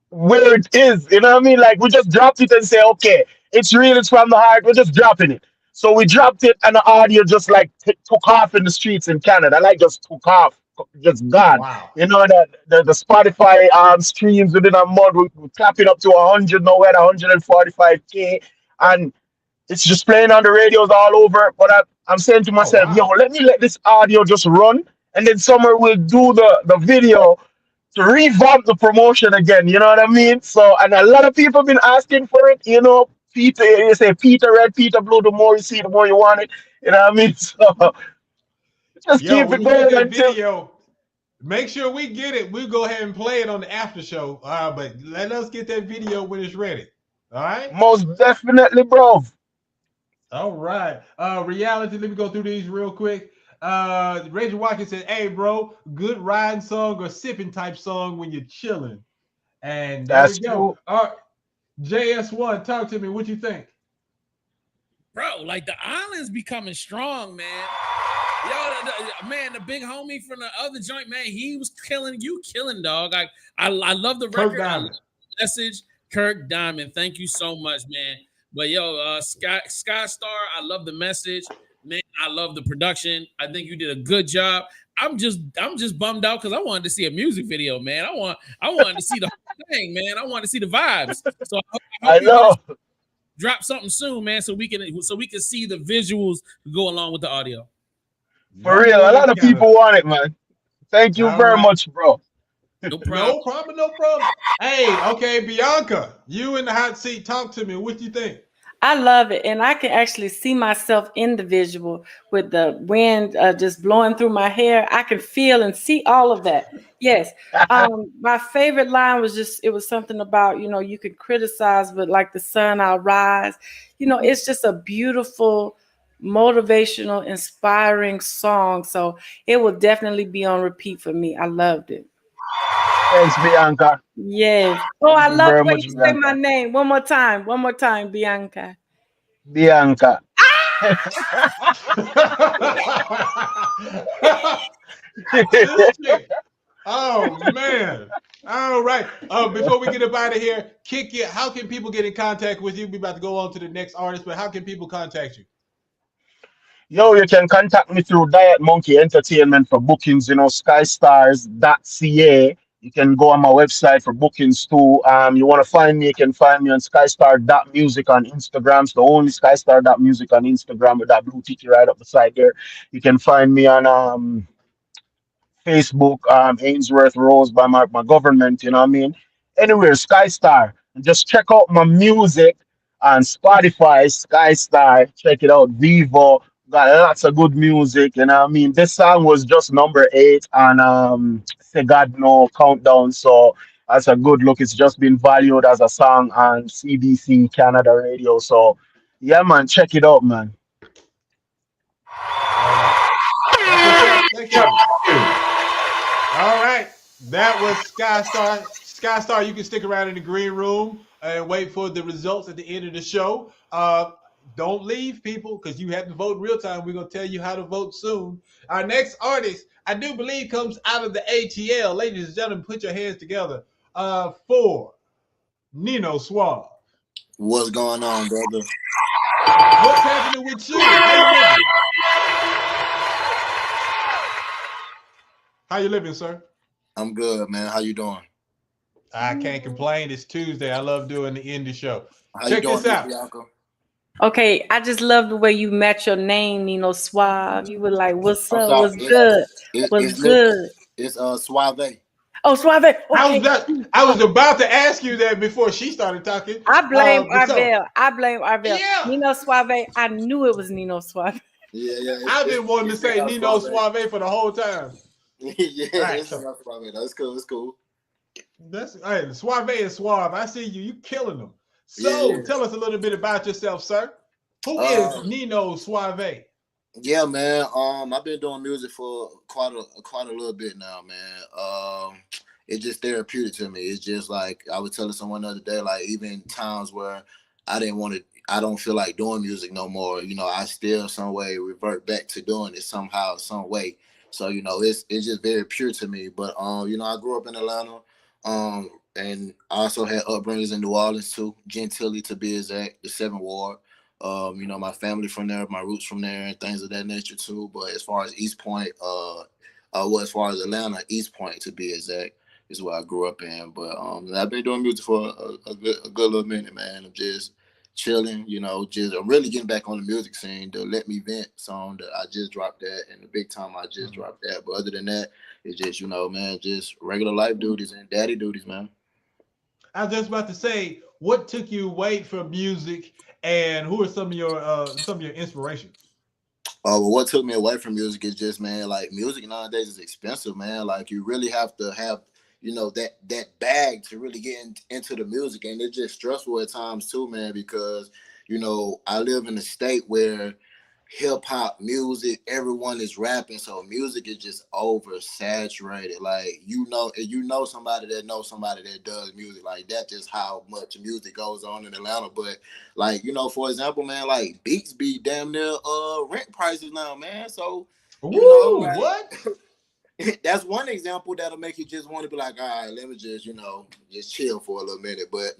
where it is. You know what I mean? Like we just dropped it and say, okay, it's real, it's from the heart. We're just dropping it. So we dropped it, and the audio just like took off in the streets in Canada. Like just took off, just gone. Wow. You know that the Spotify streams within a month, we're clapping up to 100 now. We're at 145K, and it's just playing on the radios all over. But I'm saying to Oh myself, yo, wow. let me let this audio just run, and then somewhere we'll do the video to revamp the promotion again. You know what I mean? So, and a lot of people been asking for it. You know, Peter, you say Peter Red, Peter Blue. The more you see, the more you want it. You know what I mean? So, just Yo, keep when it you get going that until video, make sure we get it. We'll go ahead and play it on the after show. But let us get that video when it's ready. All right. most definitely, bro. All right. Reality, let me go through these real quick. Reggie Watkins said, hey, bro, good riding song or sipping type song when you're chilling. And there That's we go. true. All right. JS1, talk to me. What you think? Bro, like the island's becoming strong, man. Yo, man, the big homie from the other joint, man, he was killing you, dog. I love the record. I love the message. Kirk Diamond, thank you so much, man. But yo, Sky Star, I love the message, man. I love the production. I think you did a good job. I'm just bummed out because I wanted to see a music video, man. I wanted to see the whole thing, man. I wanted to see the vibes. So I hope I know. drop something soon, man, so we can see the visuals go along with the audio. For real, a lot of people want it, man. Thank you very much, bro. No problem. No problem. Hey, okay, Bianca, you in the hot seat. Talk to me. What do you think? I love it, and I can actually see myself in the visual with the wind just blowing through my hair. I can feel and see all of that. Yes. My favorite line was it was something about, you can criticize, but like the sun, I'll rise. It's just a beautiful, motivational, inspiring song. So it will definitely be on repeat for me. I loved it. Thanks, Bianca. Yes. Oh, I Thank you love very the way much, you say Bianca. my name. One more time, Bianca. Bianca. This chick. Oh man. All right. Before we get up out of here, Kick It. How can people get in contact with you? We're about to go on to the next artist, but how can people contact you? Yo, you can contact me through Diet Monkey Entertainment for bookings, skystars.ca. You can go on my website for bookings too. You want to find me, you can find me on skystar.music on Instagram. It's the only skystar.music on Instagram with that blue ticket right up the side there. You can find me on Facebook, Ainsworth Rose by my government, you know what I mean? Anywhere, Skystar. And just check out my music on Spotify, Skystar. Check it out, Vivo. Got lots of good music, you know what I mean? This song was just number 8 on Say God No Countdown. So that's a good look. It's just been valued as a song on CBC Canada Radio. So yeah, man, check it out, man. Thank you. All right. That was Skystar. Skystar, you can stick around in the green room and wait for the results at the end of the show. Don't leave, people, because you have to vote in real time. We're going to tell you how to vote soon. Our next artist, I do believe, comes out of the ATL. Ladies and gentlemen, put your hands together for Nino Suave. What's going on, brother? What's happening with you? How you living? How you living, sir? I'm good, man. How you doing? I can't complain. It's Tuesday. I love doing the indie show. How Check you doing, this out. Bianca? Okay, I just love the way you match your name, Nino Suave. You were like, "What's up? What's good? What's good?" It's Suave. Oh, Suave. Okay. I was about to ask you that before she started talking. I blame Arvel. I blame Arvel. Yeah. Nino Suave. I knew it was Nino Suave. Yeah. I've been wanting to say Nino Suave for the whole time. Yeah, right, it's not Suave. That's cool. It's cool. That's hey, Suave is Suave. I see you. You killing them. So tell us a little bit about yourself, sir. Who is Nino Suave? Yeah, man. I've been doing music for quite a little bit now, man. It's just therapeutic to me. It's just like I was telling someone the other day, like even times where I don't feel like doing music no more. You know, I still some way revert back to doing it somehow, some way. So it's just very pure to me. But I grew up in Atlanta, and I also had upbringings in New Orleans too, Gentilly to be exact, the 7th Ward. My family from there, my roots from there, and things of that nature too. But as far as East Point, as far as Atlanta, East Point to be exact, is where I grew up in. But I've been doing music for a good little minute, man. I'm just chilling, I'm really getting back on the music scene. The Let Me Vent song that I just dropped that, and the Big Time I just dropped that. But other than that, it's just, man, just regular life duties and daddy duties, man. I was just about to say, what took you away from music, and who are some of your inspirations? Well, what took me away from music is just, man, like music nowadays is expensive, man. Like you really have to have, that bag to really get into the music, and it's just stressful at times too, man. Because I live in a state where hip hop music, everyone is rapping, so music is just oversaturated. Like somebody that knows somebody that does music, like that. Just how much music goes on in Atlanta. But like for example, man, like beats be damn near rent prices now, man. So what? That's one example that'll make you just want to be like, all right, let me just just chill for a little minute. But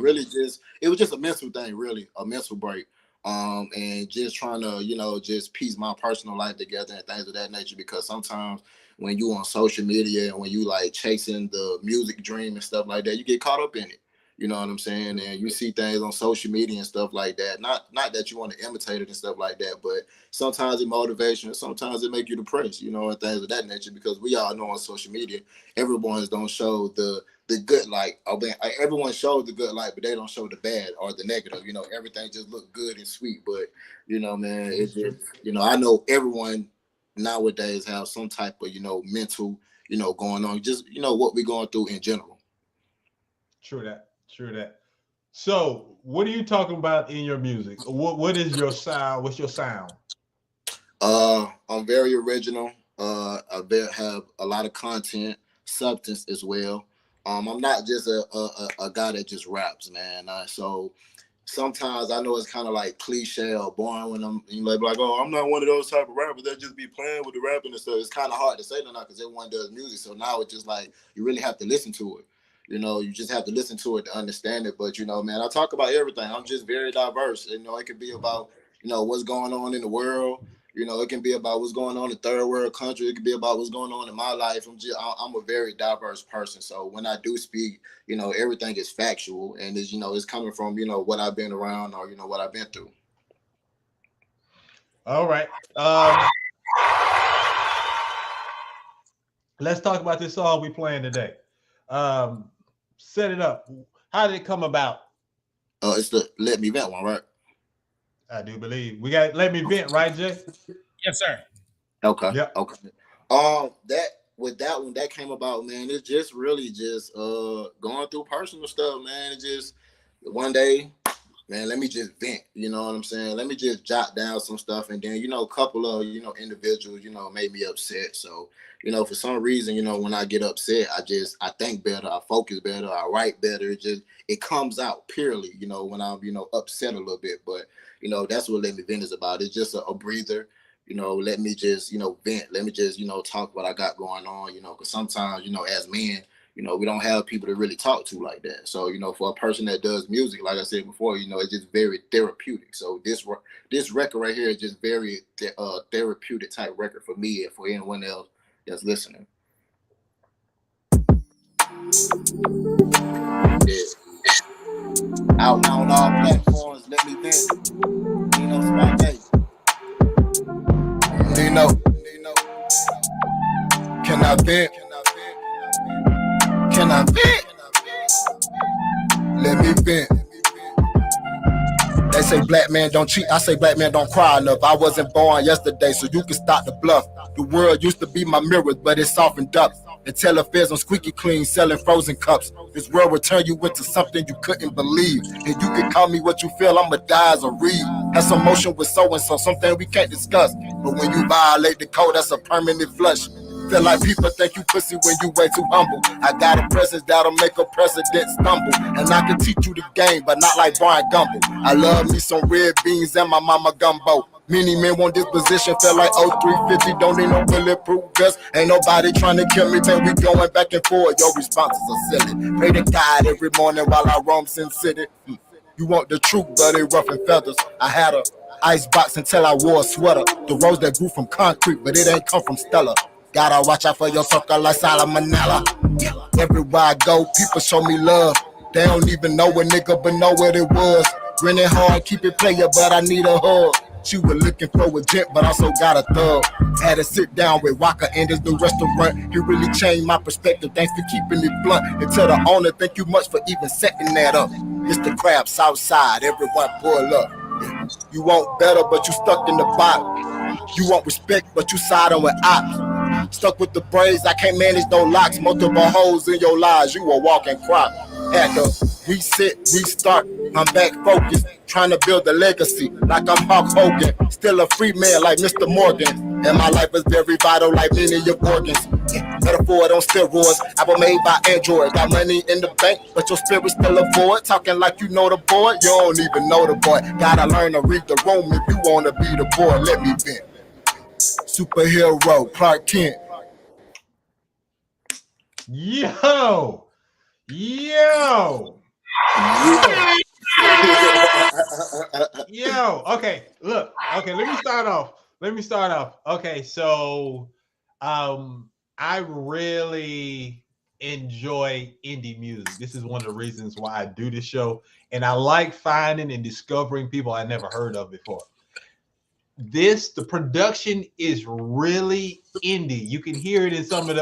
really just it was just a mental thing, really a mental break. And just trying to, just piece my personal life together and things of that nature. Because sometimes when you on social media and when you like chasing the music dream and stuff like that, you get caught up in it. You know what I'm saying? And you see things on social media and stuff like that. Not that you want to imitate it and stuff like that, but sometimes it motivation and sometimes it make you depressed, and things of that nature. Because we all know on social media, everyone's don't show the good light. Everyone shows the good light, but they don't show the bad or the negative. Everything just look good and sweet. But man, it's just I know everyone nowadays have some type of mental going on. Just what we're going through in general. True that. So, what are you talking about in your music? What is your sound? What's your sound? I'm very original. I have a lot of content, substance as well. I'm not just a guy that just raps, man. So sometimes I know it's kind of like cliche or boring when I'm like, oh, I'm not one of those type of rappers that just be playing with the rapping and stuff. It's kind of hard to say that now because everyone does music. So now it's just like you really have to listen to it. You just have to listen to it to understand it. But man, I talk about everything. I'm just very diverse. It could be about what's going on in the world. It can be about what's going on in third world country. It can be about what's going on in my life. I'm a very diverse person. So when I do speak, everything is factual and it's coming from, what I've been around or, what I've been through. All right. Let's talk about this song we playing today. Set it up. How did it come about? It's the Let Me Vent one, right? I do believe we got Let Me Vent, right, Jay? Yes, sir. Okay. Yeah. Okay. That one that came about, man, it's just really just going through personal stuff, man. It just one day, man, let me just vent. You know what I'm saying? Let me just jot down some stuff, and then a couple of individuals made me upset. So for some reason, when I get upset, I think better, I focus better, I write better. It comes out purely, when I'm upset a little bit. But that's what Let Me Vent is about. It's just a breather. Let me just vent. Let me just talk what I got going on. Because sometimes as men, we don't have people to really talk to like that. So, for a person that does music, like I said before, it's just very therapeutic. So this record right here is just very therapeutic type record for me and for anyone else that's listening. Yeah. Out now on all platforms, Let Me Vent. Spot Can I vent? Can I vent? Let me vent. They say black man don't cheat, I say black man don't cry enough. I wasn't born yesterday, so you can stop the bluff. The world used to be my mirror, but it's softened up. The telefairs on squeaky clean, selling frozen cups. This world will turn you into something you couldn't believe. And you can call me what you feel, I'ma die as a reed. Has some motion with so-and-so, something we can't discuss. But when you violate the code, that's a permanent flush. Feel like people think you pussy when you way too humble. I got a presence that'll make a president stumble. And I can teach you the game, but not like Brian Gumble. I love me some red beans and my mama gumbo. Many men want this position, feel like 0350, don't need no bulletproof vest. Ain't nobody trying to kill me, till we going back and forth. Your responses are silly. Pray to God every morning while I roam Sin City. You want the truth, but it rough and feathers. I had a ice box until I wore a sweater. The rose that grew from concrete, but it ain't come from Stella. Gotta watch out for your sucker like salmonella. Everywhere I go, people show me love. They don't even know a nigga, but know what it was. Grinning hard, keep it player, but I need a hug. She was looking for a gent, but also got a thug. Had to sit down with Waka in this new restaurant. He really changed my perspective, thanks for keeping it blunt. And tell the owner, thank you much for even setting that up. It's the crab south side, everyone pull up. You want better, but you stuck in the bottom. You want respect, but you siding with ops. Stuck with the braids, I can't manage no locks. Multiple holes in your lives, you a walking crop. Had to reset, restart, I'm back focused. Trying to build a legacy like I'm Hulk Hogan. Still a free man like Mr. Morgan. And my life is very vital like many of your organs. Metaphor on steroids, album made by Android. Got money in the bank, but your spirit still a void. Talking like you know the boy, you don't even know the boy. Gotta learn to read the room if you wanna be the boy. Let me vent. Superhero, Clark Kent. Yo! Yo, okay, look, okay, let me start off. Okay, so I really enjoy indie music. This is one of the reasons why I do this show, and I like finding and discovering people I never heard of before. The production is really indie. You can hear it in some of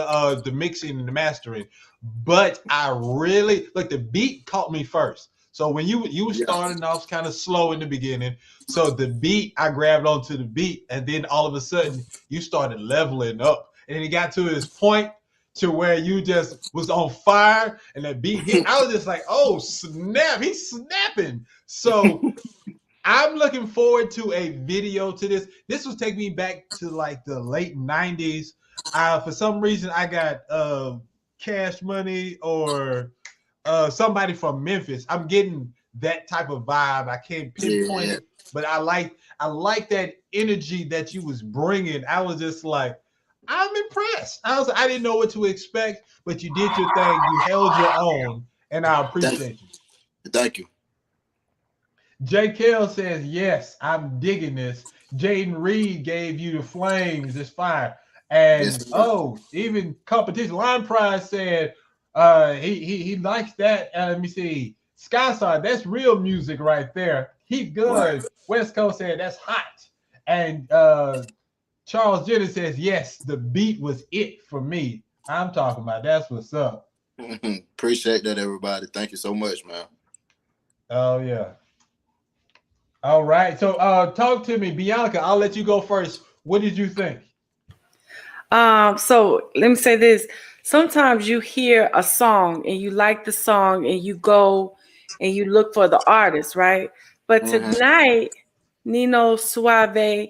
the mixing and the mastering, but I really like the beat caught me first. So when you were starting off kind of slow in the beginning, so the beat, I grabbed onto the beat, and then all of a sudden you started leveling up, and then it got to this point to where you just was on fire, and that beat hit. I was just like, oh snap, he's snapping. So I'm looking forward to a video to this. This will take me back to like the late 90s. For some reason, I got Cash Money or somebody from Memphis. I'm getting that type of vibe. I can't pinpoint it, but I like that energy that you was bringing. I was just like, I'm impressed. I didn't know what to expect, but you did your thing. You held your own, and I appreciate you. Thank you. J. Kell says, yes, I'm digging this. Jaden Reed gave you the flames, it's fire. And even competition. Line Prize said he likes that. Let me see. Skyside, that's real music right there. He's good. Right. West Coast said that's hot. And Charles Jenner says, yes, the beat was it for me. I'm talking about that's what's up. Appreciate that, everybody. Thank you so much, man. Oh, yeah. All right. So talk to me, Bianca. I'll let you go first. What did you think? So let me say this. Sometimes you hear a song and you like the song and you go and you look for the artist, right? But tonight, Nino Suave,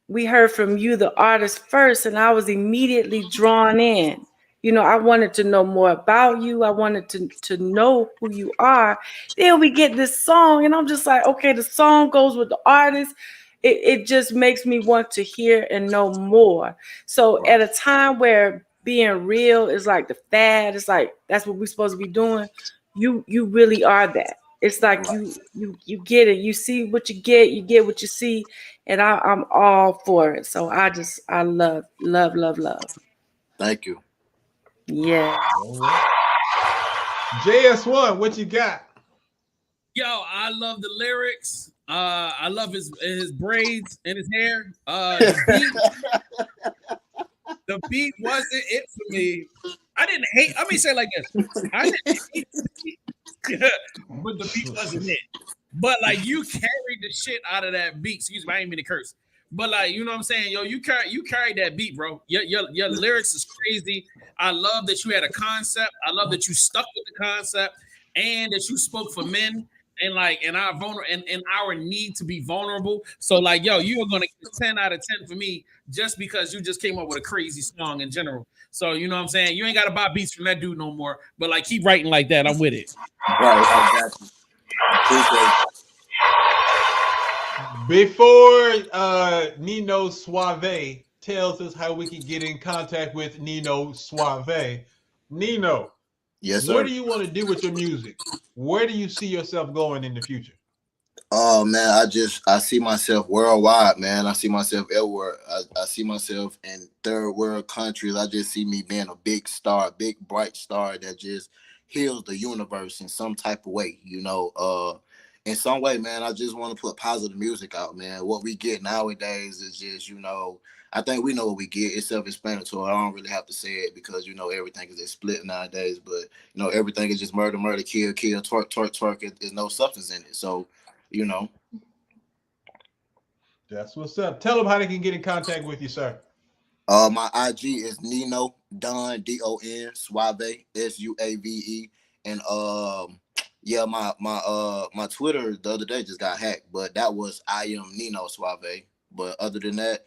we heard from you, the artist, first, and I was immediately drawn in. You know, I wanted to know more about you. I wanted to know who you are. Then we get this song, and I'm just like, okay, the song goes with the artist. It just makes me want to hear and know more. So at a time where being real is like the fad, it's like that's what we're supposed to be doing. You really are that. It's like you get it. You see what you get what you see, and I'm all for it. So I love. Thank you. Yeah. JS1, what you got? Yo, I love the lyrics. I love his braids and his hair. The beat wasn't it for me. I didn't hate. Let me say it like this. I didn't hate the beat, but the beat wasn't it. But like you carried the shit out of that beat. Excuse me, I ain't mean to curse. But like, you know what I'm saying? Yo, you carried that beat, bro. Your lyrics is crazy. I love that you had a concept. I love that you stuck with the concept and that you spoke for men and our need to be vulnerable. So like, yo, you are gonna get 10 out of 10 for me just because you just came up with a crazy song in general. So you know what I'm saying? You ain't gotta buy beats from that dude no more. But like, keep writing like that. I'm with it. Right, exactly. Before Nino Suave tells us how we can get in contact with Nino Suave, Nino, yes, sir. What do you want to do with your music? Where do you see yourself going in the future? Oh man, I see myself worldwide, man. I see myself everywhere. I see myself in third world countries. I just see me being a big star, big bright star that just heals the universe in some type of way, you know. In some way, man, I just want to put positive music out, man. What we get nowadays is just, you know, I think we know what we get. It's self-explanatory. I don't really have to say it because, you know, everything is split nowadays. But, you know, everything is just murder, murder, kill, kill, twerk, twerk, twerk. There's no substance in it. So, you know. That's what's up. Tell them how they can get in contact with you, sir. My IG is Nino Don Don Suave Suave, and yeah, my Twitter the other day just got hacked, but that was I am Nino Suave. But other than that,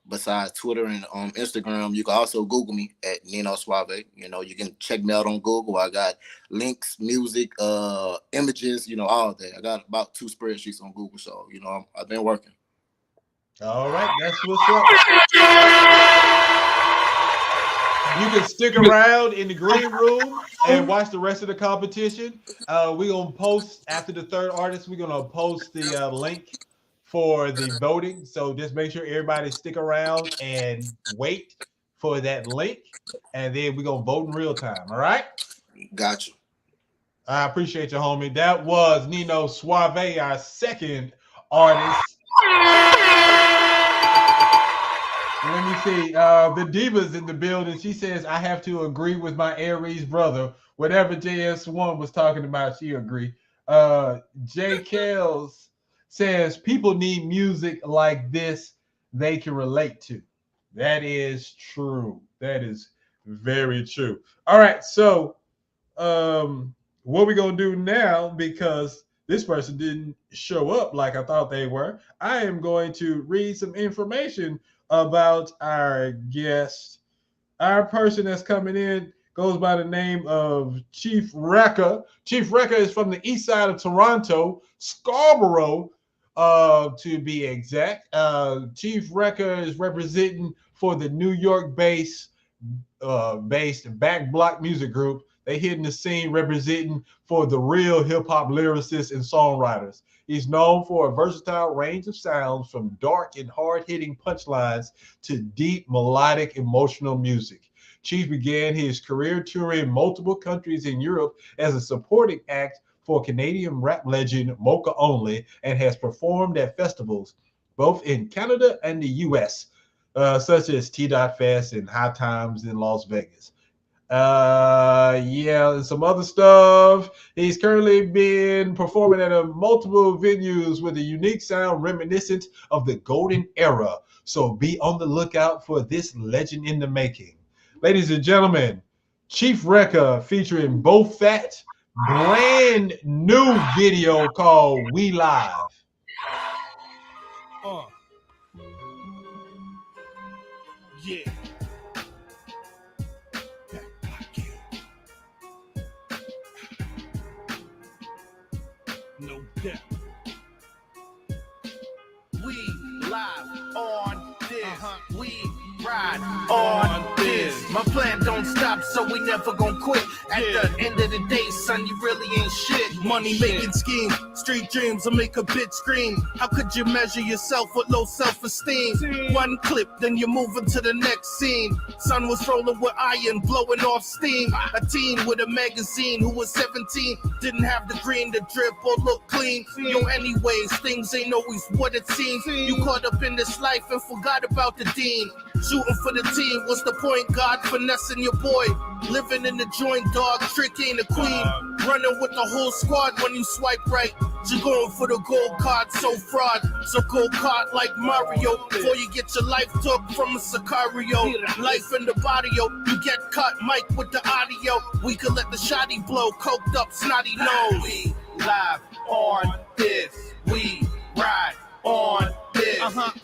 besides Twitter and Instagram, you can also Google me at Nino Suave. You know, you can check me out on Google. I got links, music, images, you know, all that. I got about 2 spreadsheets on Google, so you know, I've been working. All right, that's what's up. You can stick around in the green room and watch the rest of the competition. We're going to post, after the third artist, we're going to post the link for the voting. So just make sure everybody stick around and wait for that link. And then we're going to vote in real time. All right? Gotcha. I appreciate you, homie. That was Nino Suave, our second artist. Let me see. The Diva's in the building. She says, I have to agree with my Aries brother. Whatever JS1 was talking about, she agree. J. Kells says, people need music like this they can relate to. That is true. That is very true. All right. So what we're going to do now, because this person didn't show up like I thought they were, I am going to read some information about our guest. Our person that's coming in goes by the name of Chief Rekka. Chief Rekka is from the east side of Toronto, Scarborough, to be exact. Chief Rekka is representing for the New York-based Back Block Music Group. They hit in the scene representing for the real hip-hop lyricists and songwriters. He's known for a versatile range of sounds, from dark and hard-hitting punchlines to deep, melodic, emotional music. Chief began his career touring multiple countries in Europe as a supporting act for Canadian rap legend Mocha Only, and has performed at festivals both in Canada and the U.S., such as T.Fest and High Times in Las Vegas. And some other stuff. He's currently been performing at multiple venues with a unique sound reminiscent of the golden era. So be on the lookout for this legend in the making. Ladies and gentlemen, Chief Rekka featuring Bo Fat, brand new video called We Live. Yeah. No doubt. We live on this. We ride on this. My plan don't stop, so we never gon' quit. At the end of the day, son, you really ain't shit. Money making scheme, street dreams will make a bitch scream. How could you measure yourself with low self-esteem? One clip, then you're moving to the next scene. Son was rolling with iron, blowing off steam. A teen with a magazine who was 17 didn't have the green to drip or look clean. Yo, anyways, things ain't always what it seems. You caught up in this life and forgot about the dean. Shooting for the team, what's the point? God finessing your boy. Living in the joint, dog, trick ain't a queen. Running with the whole squad when you swipe right. You're going for the gold card, so fraud. So go card like Mario before you get your life took from a Sicario. Life in the body, yo. You get cut, mic with the audio. We could let the shotty blow, coked up, snotty nose. We live on this. We ride on this.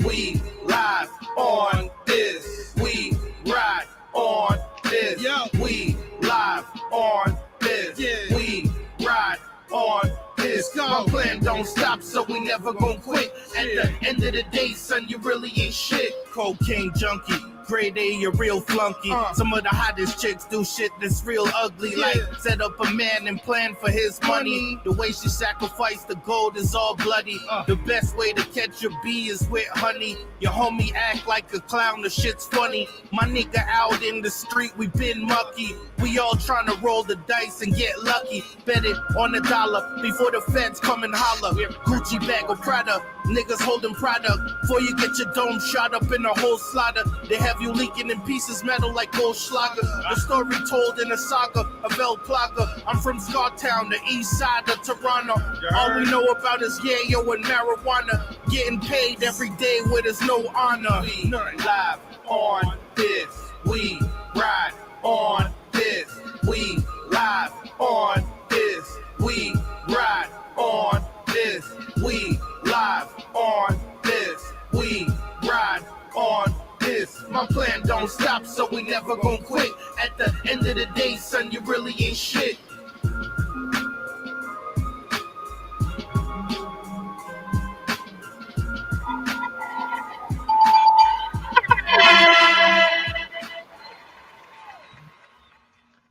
We live on this. We ride on this. We live on this. We ride on this. My plan don't stop, so we never gon' quit. At the end of the day, son, you really ain't shit. Cocaine junkie, grade A, you real flunky. Some of the hottest chicks do shit that's real ugly, like set up a man and plan for his money. The way she sacrificed the gold is all bloody. The best way to catch a bee is with honey. Your homie act like a clown, the shit's funny. My nigga out in the street, we been mucky. We all trying to roll the dice and get lucky. Bet it on the dollar before the feds come and holler. Gucci bag of Prada, niggas holding product. Before you get your dome shot up in a whole slaughter, they have you leaking in pieces, metal like Goldschlager. The story told in a saga of El Plaga. I'm from Scartown, the east side of Toronto. All we know about is yayo and marijuana. Getting paid every day where there's no honor. We live on this. We ride on this. We live on this. We ride on this. We live on this. We ride on this. My plan don't stop, so we never gon' quit. At the end of the day, son, you really ain't shit.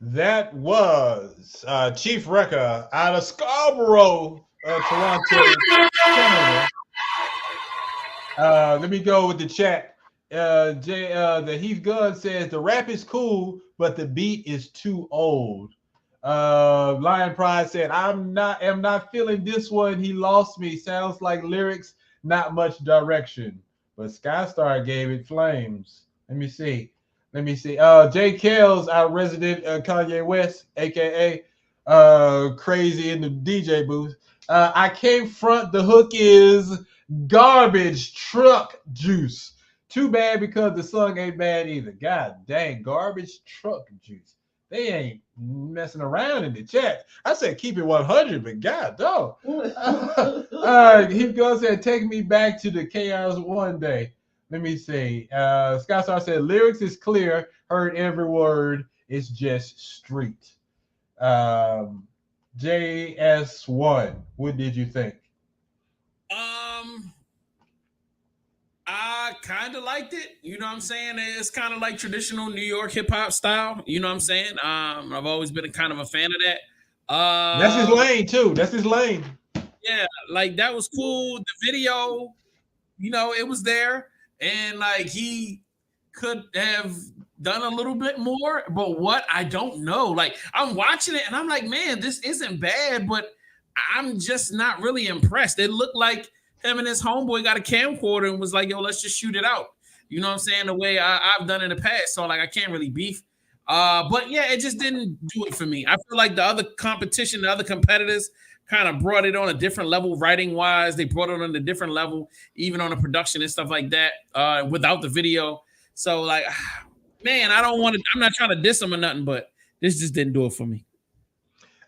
That was Chief Wrecker out of Scarborough, Toronto, Canada. Let me go with the chat. The Heath Gunn says the rap is cool, but the beat is too old. Lion Pride said, am not feeling this one. He lost me. Sounds like lyrics, not much direction. But Skystar gave it flames. Let me see. Jay Kells, our resident Kanye West, aka Crazy in the DJ booth. I can't front, the hook is garbage truck juice. Too bad because the song ain't bad either. God dang, garbage truck juice. They ain't messing around in the chat. I said keep it 100, but God dog. He goes and take me back to the chaos one day. Let me see. Skystar said lyrics is clear, heard every word. It's just street. JS1, what did you think? I kind of liked it. You know what I'm saying? It's kind of like traditional New York hip hop style. You know what I'm saying? I've always been a kind of a fan of that. That's his lane too. That's his lane. Yeah, like that was cool. The video, you know, it was there. And like he could have done a little bit more, but what, I don't know. Like I'm watching it and I'm like, man, this isn't bad, but I'm just not really impressed. It looked like him and his homeboy got a camcorder and was like, yo, let's just shoot it out. You know what I'm saying? The way I've done in the past. So like I can't really beef. But yeah, it just didn't do it for me. I feel like the other competition, the other competitors kind of brought it on a different level, writing wise. They brought it on a different level, even on the production and stuff like that, without the video. So like, man, I'm not trying to diss them or nothing, but this just didn't do it for me.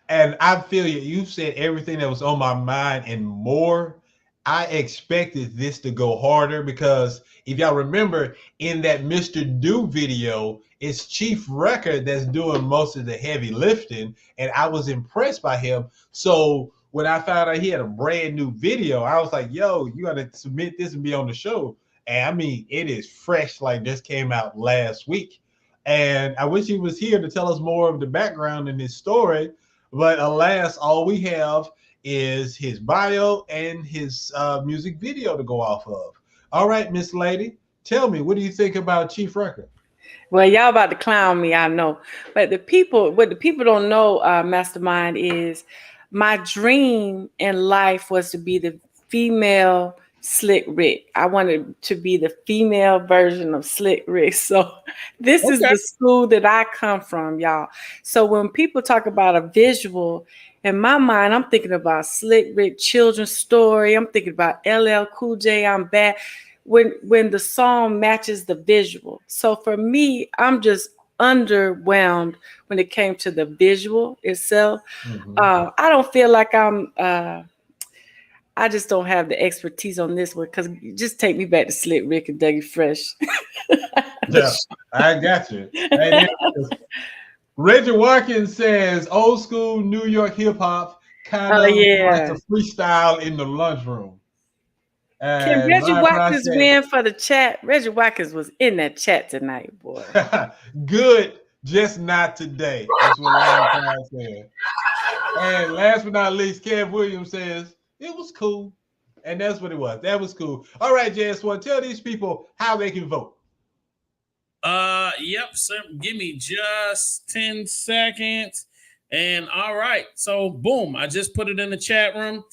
And I feel you. You said everything that was on my mind and more. I expected this to go harder because if y'all remember in that Mr. Do video, it's Chief Wrecker that's doing most of the heavy lifting, and I was impressed by him. So when I found out he had a brand new video, I was like, yo, you got to submit this and be on the show. And I mean, it is fresh, like this came out last week. And I wish he was here to tell us more of the background in his story. But alas, all we have is his bio and his music video to go off of. All right, Miss Lady, tell me, what do you think about Chief Wrecker? Well, y'all about to clown me, I know. But what the people don't know, Mastermind, is my dream in life was to be the female Slick Rick. I wanted to be the female version of Slick Rick. So this is the school that I come from, y'all. So when people talk about a visual, in my mind, I'm thinking about Slick Rick children's story. I'm thinking about LL Cool J, I'm Bad. When the song matches the visual. So for me, I'm just underwhelmed when it came to the visual itself. I don't feel like I'm I just don't have the expertise on this one because just take me back to Slick Rick and Dougie Fresh. Yeah, I got you. Hey, Reggie Watkins says old school New York hip hop, kind of like a freestyle in the lunchroom. Can Reggie Watkins win for the chat? Reggie Watkins was in that chat tonight, boy. Good, just not today. That's what Lion said. And last but not least, Kev Williams says it was cool. And that's what it was. That was cool. All right, JS1, tell these people how they can vote. Yep. So give me just 10 seconds. And all right. So boom, I just put it in the chat room.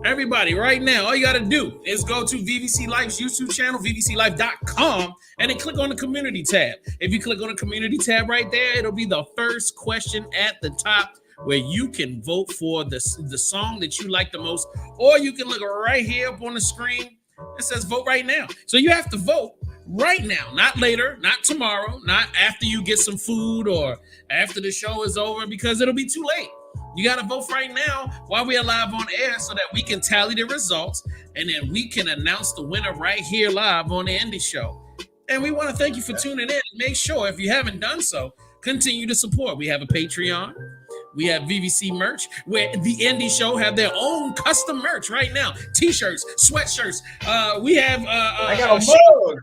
Everybody, right now, all you got to do is go to VVC Life's YouTube channel, vvclife.com, and then click on the community tab. If you click on the community tab right there, it'll be the first question at the top where you can vote for the song that you like the most, or you can look right here up on the screen. It says vote right now. So you have to vote right now, not later, not tomorrow, not after you get some food or after the show is over, because it'll be too late. You got to vote right now while we are live on air so that we can tally the results and then we can announce the winner right here live on the Indie Show. And we want to thank you for tuning in. Make sure, if you haven't done so, continue to support. We have a Patreon. We have VVC merch where the Indie Show have their own custom merch right now. T-shirts, sweatshirts. We have I got a mug.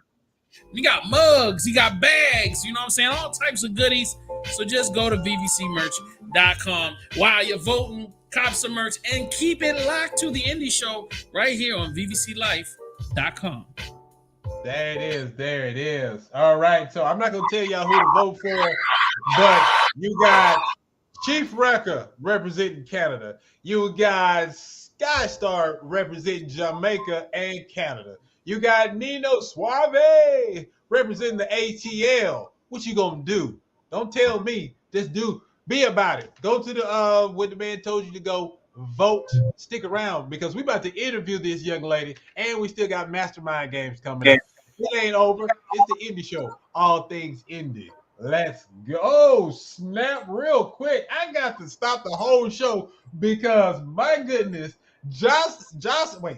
You got mugs, you got bags, you know what I'm saying? All types of goodies. So just go to vvcmerch.com while you're voting, cop some merch, and keep it locked to the Indie Show right here on vvclife.com. There it is. There it is. All right. So I'm not going to tell y'all who to vote for, but you got Chief Wrecker representing Canada. You got Skystar representing Jamaica and Canada. You got Nino Suave representing the ATL. What you gonna do? Don't tell me. Just be about it. Go to the what the man told you to go. Vote. Stick around because we about to interview this young lady, and we still got mastermind games coming up. It ain't over. It's the Indie Show. All things indie. Let's go. Oh, snap real quick. I got to stop the whole show because my goodness, Jocelyn. Wait.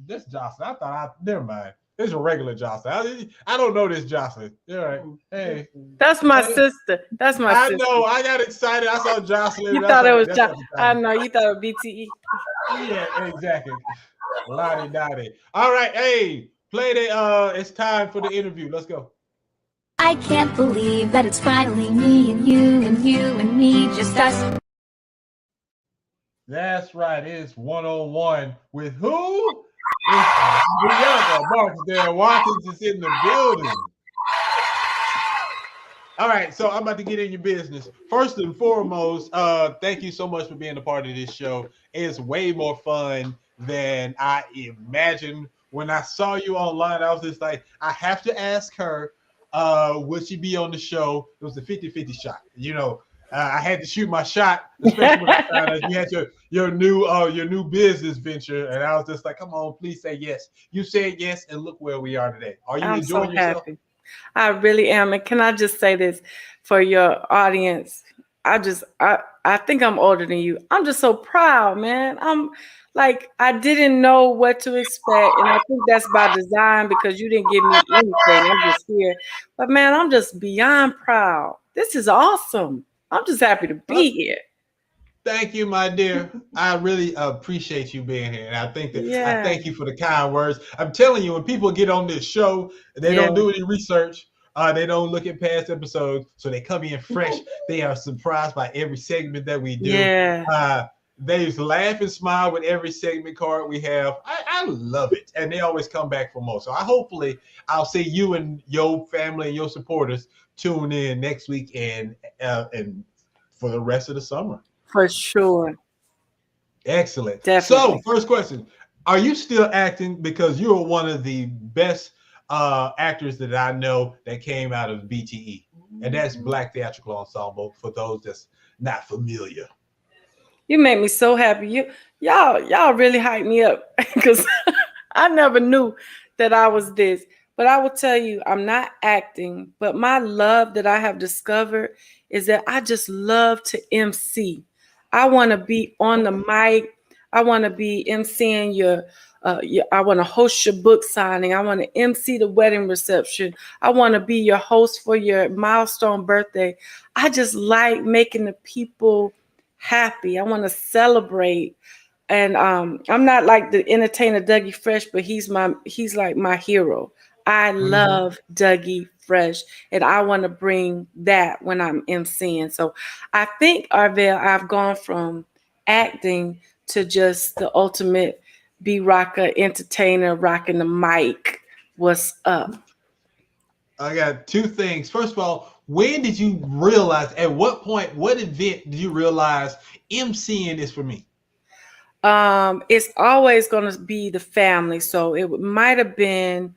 This Jocelyn. Never mind. It's a regular Jocelyn. I don't know this Jocelyn. All right. Hey. That's my sister. That's my sister. I know. I got excited. I saw Jocelyn. You thought it was Jocelyn. I know. You thought it was BTE. Yeah, exactly. Lottie Dottie. All right. Hey, play the it's time for the interview. Let's go. I can't believe that it's finally me and you and you and me, just us. That's right. It's 101 with who? It's Bianca Marcus there. Watkins is in the building. All right, so I'm about to get in your business. First and foremost, thank you so much for being a part of this show. It's way more fun than I imagined. When I saw you online, I was just like, I have to ask her, would she be on the show? It was a 50-50 shot. You know, I had to shoot my shot, especially when I found out you had your new business venture, and I was just like, come on, please say yes. You said yes, and look where we are today. Are you enjoying yourself? Happy. I really am. And can I just say this for your audience? I think I'm older than you. I'm just so proud, man. I'm like, I didn't know what to expect. And I think that's by design because you didn't give me anything. I'm just here. But man, I'm just beyond proud. This is awesome. I'm just happy to be here. Thank you, my dear. I really appreciate you being here. And I think that I thank you for the kind words. I'm telling you, when people get on this show, they don't do any research. They don't look at past episodes. So they come in fresh. They are surprised by every segment that we do. Yeah. They laugh and smile with every segment card we have. I love it. And they always come back for more. So hopefully I'll see you and your family and your supporters tune in next week and for the rest of the summer. For sure. Excellent. Definitely. So, first question. Are you still acting? Because you are one of the best actors that I know that came out of BTE. And that's Black Theatrical Ensemble, for those that's not familiar. You make me so happy. Y'all really hyped me up because I never knew that I was this. But I will tell you, I'm not acting, but my love that I have discovered is that I just love to MC. I want to be on the mic. I want to be emceeing your I want to host your book signing. I want to MC the wedding reception. I want to be your host for your milestone birthday. I just like making the people happy. I want to celebrate. And I'm not like the entertainer Dougie Fresh, but he's like my hero. I love Dougie Fresh, and I want to bring that when I'm emceeing. So I think, Arvell, I've gone from acting to just the ultimate B-rocker entertainer, rocking the mic. What's up? I got two things. First of all, when did you realize, at what point, what event did you realize MCing is for me? It's always going to be the family. So it might have been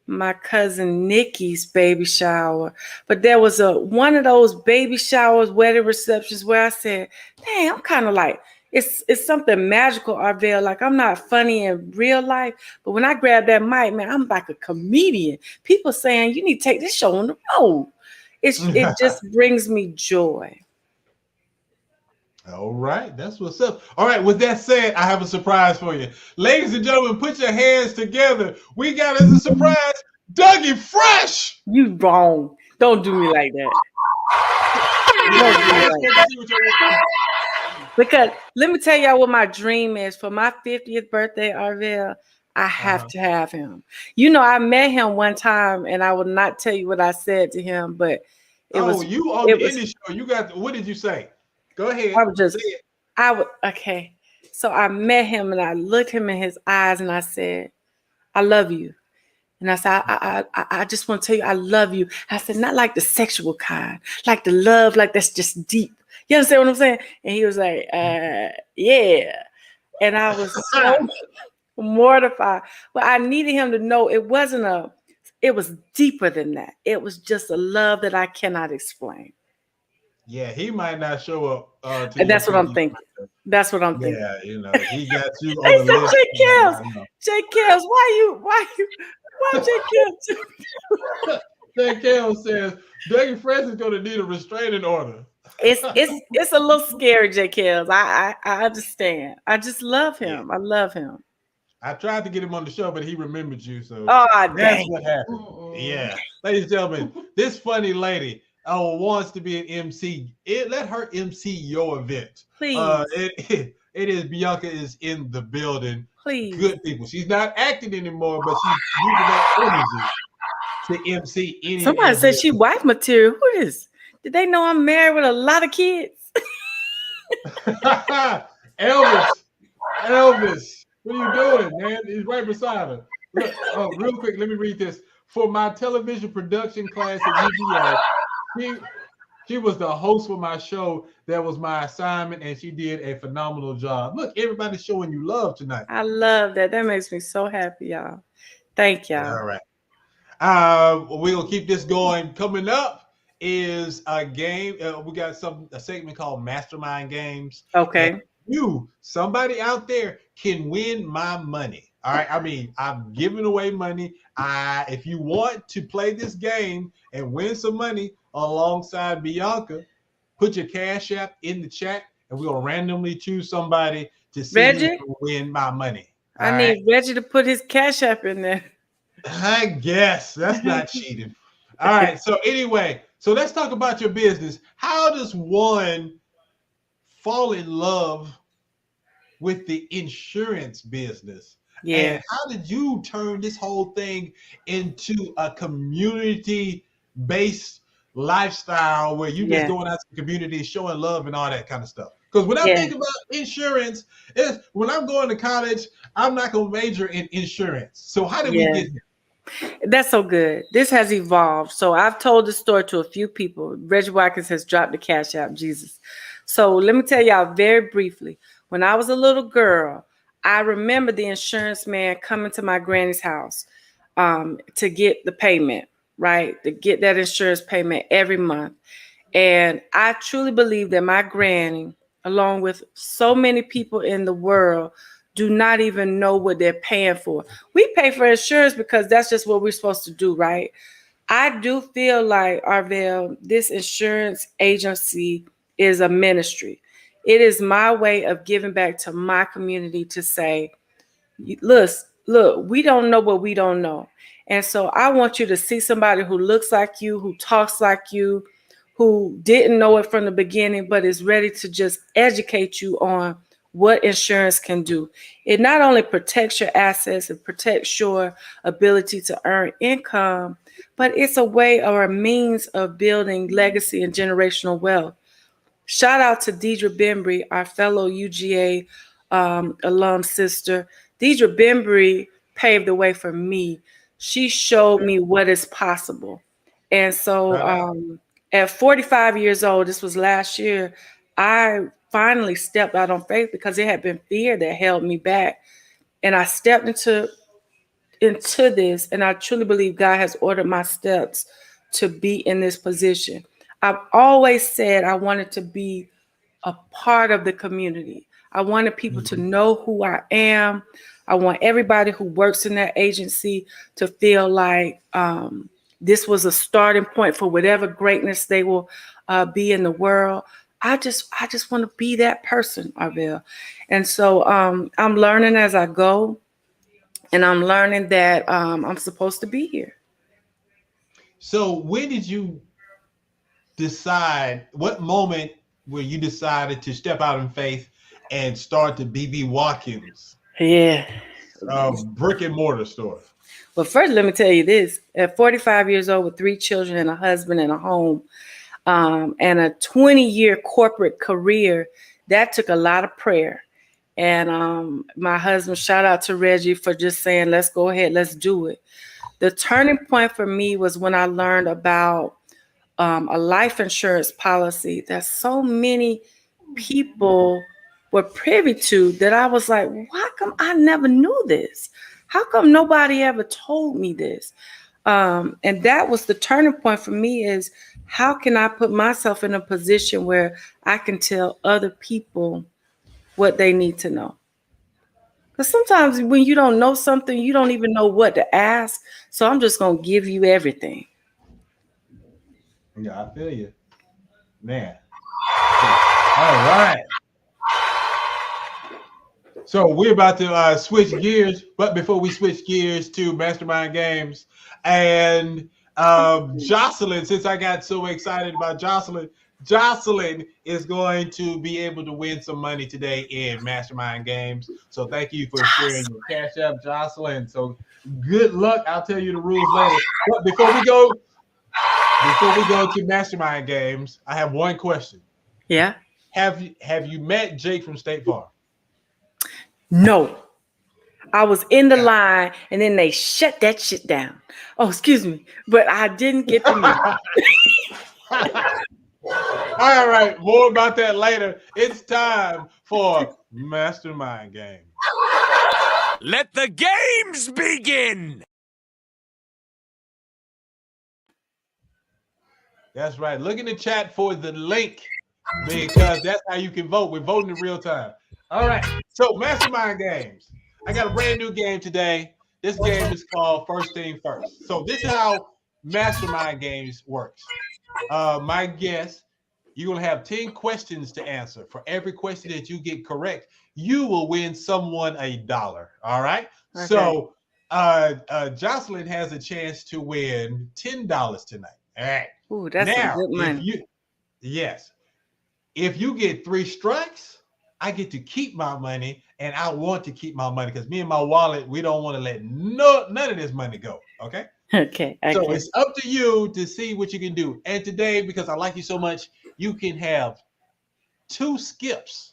my cousin Nikki's baby shower, but there was one of those baby showers, wedding receptions where I said, dang, I'm kind of like, it's something magical, Arvell. Like, I'm not funny in real life, but when I grab that mic, man, I'm like a comedian. People saying, you need to take this show on the road. It just brings me joy. All right, that's what's up. All right, with that said, I have a surprise for you. Ladies and gentlemen, put your hands together. We got as a surprise, Dougie Fresh. You wrong. Don't do me like that. Because let me tell y'all what my dream is. For my 50th birthday, Arvell, I have to have him. You know, I met him one time, and I will not tell you what I said to him, but it was. You on the indie show? You got. What did you say? Go ahead. Okay. So I met him, and I looked him in his eyes, and I said, "I love you." And I said, I just want to tell you, I love you. I said, not like the sexual kind, like the love, like that's just deep. You understand what I'm saying? And he was like, yeah. And I was so mortified. But I needed him to know it was deeper than that. It was just a love that I cannot explain. Yeah, he might not show up. And that's what I'm thinking. That's what I'm thinking. Yeah, you know, he got you on the list. Jay Kells, why Jay Kells? Jay Kells says Dougie Fresh is going to need a restraining order. It's a little scary, Jay Kells. I understand. I just love him. I love him. I tried to get him on the show, but he remembered you. So that's what happened. Yeah. Ladies and gentlemen, this funny lady wants to be an MC. Let her MC your event. Please. It is Bianca is in the building. Please. Good people. She's not acting anymore, but she's using that energy to MC any. Somebody said she wife material. Who is? Did they know I'm married with a lot of kids? Elvis, what are you doing, man? He's right beside her. Look, real quick, let me read this. For my television production class at UVA, she was the host for my show. That was my assignment, and she did a phenomenal job. Look, everybody's showing you love tonight. I love that. That makes me so happy, y'all. Thank y'all. All right. We'll keep this going. Coming up is a game. We got a segment called Mastermind Games. Okay. And somebody out there can win my money. All right. I mean, I'm giving away money. If you want to play this game and win some money alongside Bianca, put your Cash App in the chat, and we're gonna randomly choose somebody to see who can win my money. I need Reggie to put his Cash App in there. I guess that's not cheating. All right. So anyway, let's talk about your business. How does one fall in love with the insurance business? Yeah. And how did you turn this whole thing into a community-based lifestyle where you just going out to the community, showing love and all that kind of stuff? Because when I think about insurance, when I'm going to college, I'm not going to major in insurance. So how did we get here? That's so good. This has evolved. So I've told the story to a few people. Reggie Watkins has dropped the Cash App, Jesus. So let me tell y'all very briefly. When I was a little girl, I remember the insurance man coming to my granny's house to get the payment, right? To get that insurance payment every month. And I truly believe that my granny, along with so many people in the world, do not even know what they're paying for. We pay for insurance because that's just what we're supposed to do, right? I do feel like, Arvell, this insurance agency is a ministry. it is my way of giving back to my community to say, look, we don't know what we don't know. And so I want you to see somebody who looks like you, who talks like you, who didn't know it from the beginning, but is ready to just educate you on what insurance can do. It not only protects your assets, it protects your ability to earn income, but it's a way or a means of building legacy and generational wealth. Shout out to Deidre Bembry, our fellow UGA alum sister. Deidre Bembry paved the way for me. She showed me what is possible. And so at 45 years old, this was last year, I finally stepped out on faith because it had been fear that held me back. And I stepped into this, and I truly believe God has ordered my steps to be in this position. I've always said I wanted to be a part of the community. I wanted people to know who I am. I want everybody who works in that agency to feel like this was a starting point for whatever greatness they will be in the world. I just want to be that person, Arvell. And so I'm learning as I go, and I'm learning that I'm supposed to be here. So when did you decide, what moment where you decided to step out in faith and start the BB Watkins brick and mortar store? Well, first, let me tell you this. At 45 years old with 3 children and a husband and a home, and a 20-year corporate career, that took a lot of prayer. And my husband, shout out to Reggie for just saying, let's go ahead, let's do it. The turning point for me was when I learned about a life insurance policy that so many people were privy to, that I was like, why come I never knew this? How come nobody ever told me this? And that was the turning point for me, is how can I put myself in a position where I can tell other people what they need to know? Because sometimes when you don't know something, you don't even know what to ask. So I'm just going to give you everything. Yeah, I feel you. Man. All right. So we're about to switch gears, but before we switch gears to Mastermind Games, and Jocelyn, since I got so excited about Jocelyn is going to be able to win some money today in Mastermind Games. So thank you for sharing your Cash App, Jocelyn. So good luck. I'll tell you the rules later. But before we go to Mastermind Games, I have one question. Yeah. Have you met Jake from State Farm? No. I was in the line, and then they shut that shit down. Oh, excuse me. But I didn't get to meet. All right. More about that later. It's time for Mastermind Game. Let the games begin. That's right. Look in the chat for the link, because that's how you can vote. We're voting in real time. All right. So Mastermind Games. I got a brand new game today. This game is called First Thing First. So this is how Mastermind Games works. My guess, you're going to have 10 questions to answer. For every question that you get correct, you will win someone $1. All right. Okay. So Jocelyn has a chance to win $10 tonight. All right. Ooh, that's now, some good money. If you get 3 strikes, I get to keep my money, and I want to keep my money because me and my wallet, we don't want to let none of this money go. Okay. Okay. So it's up to you to see what you can do. And today, because I like you so much, you can have 2 skips.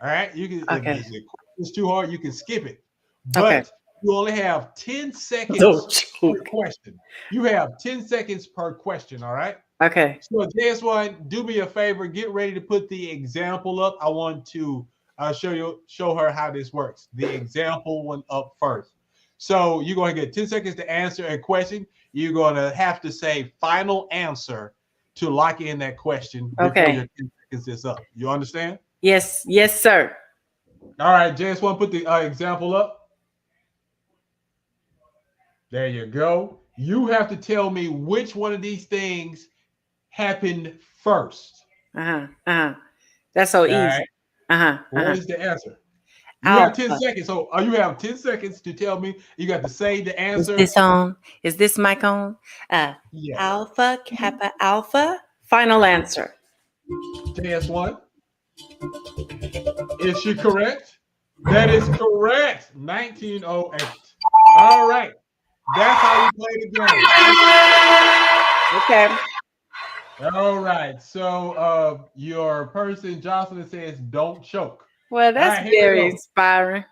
All right. You can. Okay. If it's too hard, you can skip it. But you only have 10 seconds per question. You have 10 seconds per question. All right. Okay. So JS1, do me a favor. Get ready to put the example up. I want to show her how this works. The example one up first. So you're going to get 10 seconds to answer a question. You're going to have to say final answer to lock in that question before your 10 seconds is up. You understand? Yes. Yes, sir. All right. JS1, put the example up. There you go. You have to tell me which one of these things happened first. That's so easy. Right. What is the answer? You have 10 seconds. So you have 10 seconds to tell me. You got to say the answer. Is this on? Is this mic on? Yes. Alpha, Kappa, Alpha. Final answer. JS1. Is she correct? That is correct. 1908. All right. That's how we play the game. Okay. All right. So your person, Jocelyn, says don't choke. Well, that's very inspiring.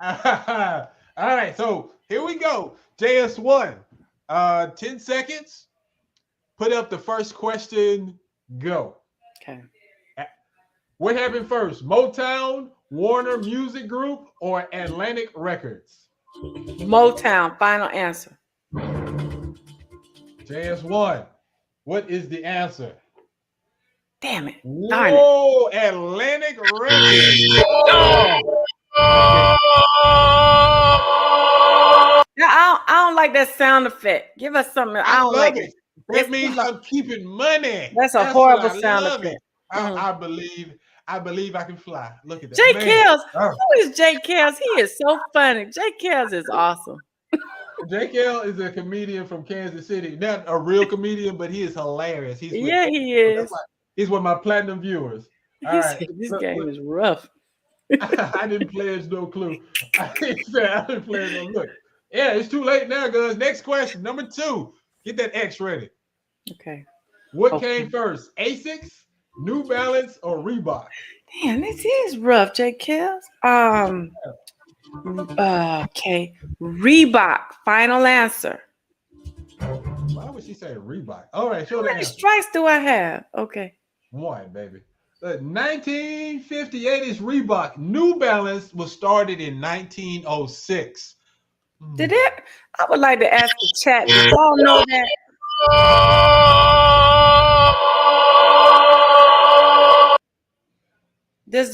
All right. So here we go. JS1. 10 seconds. Put up the first question. Go. Okay. What happened first? Motown, Warner Music Group, or Atlantic Records? Motown. Final answer. JS1. What is the answer? Damn it. Whoa, Atlantic Records. I don't like that sound effect. Give us something. I don't like it. That means I'm keeping money. That's a horrible sound effect. I believe I can fly. Look at that. Jay Kells. Who is Jay Kells? He is so funny. Jay Kells is awesome. Jay Kell is a comedian from Kansas City. Not a real comedian, but he is hilarious. He is. He's one of my platinum viewers. All right. This game is rough. I didn't pledge no clue. I didn't pledge no look. Yeah, it's too late now, guys. Next question, number 2. Get that X ready. Okay. What came first, Asics, New Balance, or Reebok? Damn, this is rough, Jay Kells. Okay. Reebok. Final answer. Why would she say Reebok? All right, show How the many answer. strikes do I have? Okay. 1, baby. 1958 is Reebok. New Balance was started in 1906. Did it? I would like to ask the chat. Did y'all know that? Did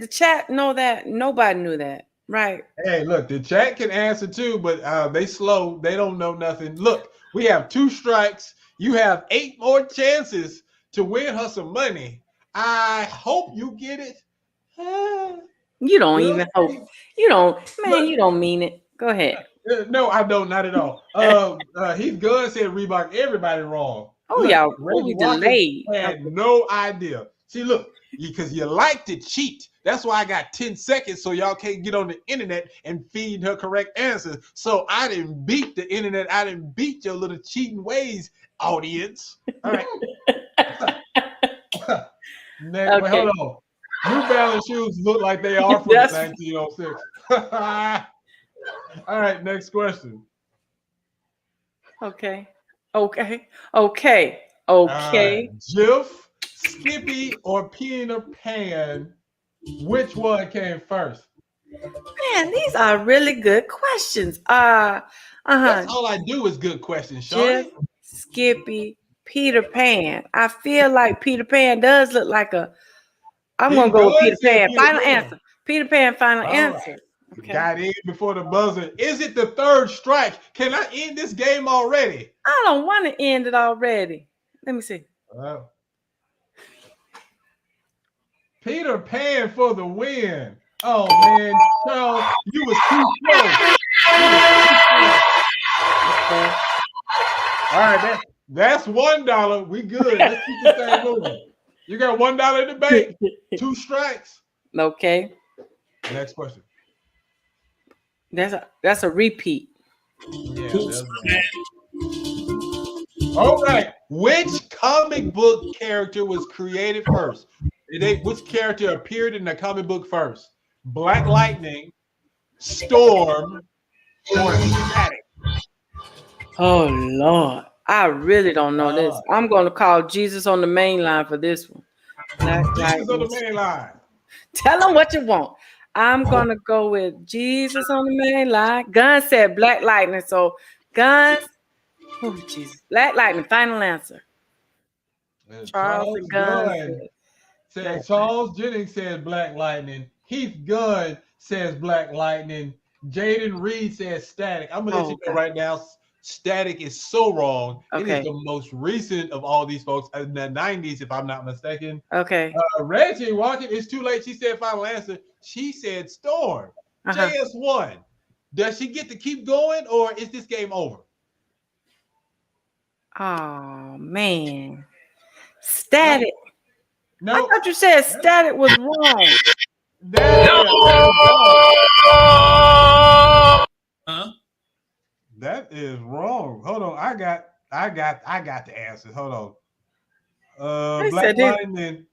the chat know that? Nobody knew that, right? Hey, look, the chat can answer too, but they slow. They don't know nothing. Look, we have 2 strikes. You have 8 more chances to win her some money. I hope you get it. You don't even hope. You don't, man. You don't mean it. Go ahead. No, I don't. Not at all. Heath Gunn said Reebok. Everybody wrong. Oh, look, y'all Randy really delayed. Had no idea. See, look, because you like to cheat. That's why I got 10 seconds so y'all can't get on the internet and feed her correct answers. So I didn't beat the internet. I didn't beat your little cheating ways, audience. All right. Next, Okay. wait, hold on. New Balance shoes look like they are from 1906. All right, next question. Okay. Jif, Skippy, or Peter Pan? Which one came first? Man, these are really good questions. That's all I do is good questions, Shawty. Jif, Skippy, Peter Pan. I feel like Peter Pan does look like a. I'm gonna go with Peter Pan. Final answer. Peter Pan. Final answer. Okay. Got in before the buzzer. Is it the 3rd strike? Can I end this game already? I don't want to end it already. Let me see. Peter Pan for the win. Oh man, Charles, you was too slow. All right, that's $1. We good. Let's keep this thing moving. You got $1 in the bank. 2 strikes. Okay. Next question. That's a repeat. Yeah, all right. Which comic book character was created first? Which character appeared in the comic book first? Black Lightning, Storm, or Static? Oh Lord, I really don't know this. I'm gonna call Jesus on the main line for this one. Jesus on the main line. Tell them what you want. I'm gonna go with Jesus on the main line. Gun said Black Lightning, so Guns. Oh Jesus, Black Lightning. Final answer. Charles Gunn says Charles Jennings says Black Lightning. Heath Gunn says Black Lightning. Jaden Reed says Static. I'm gonna let you know right now. Static is so wrong. It is Okay. the most recent of all these folks in the 90s, if I'm not mistaken. Okay. Reggie Watkins, it's too late. She said final answer. She said Storm. JS1. Does she get to keep going, or is this game over? Oh man. Static. No. I thought you said Static was wrong. Huh? That is wrong. Hold on. I got the answer. Hold on. Black Lightning.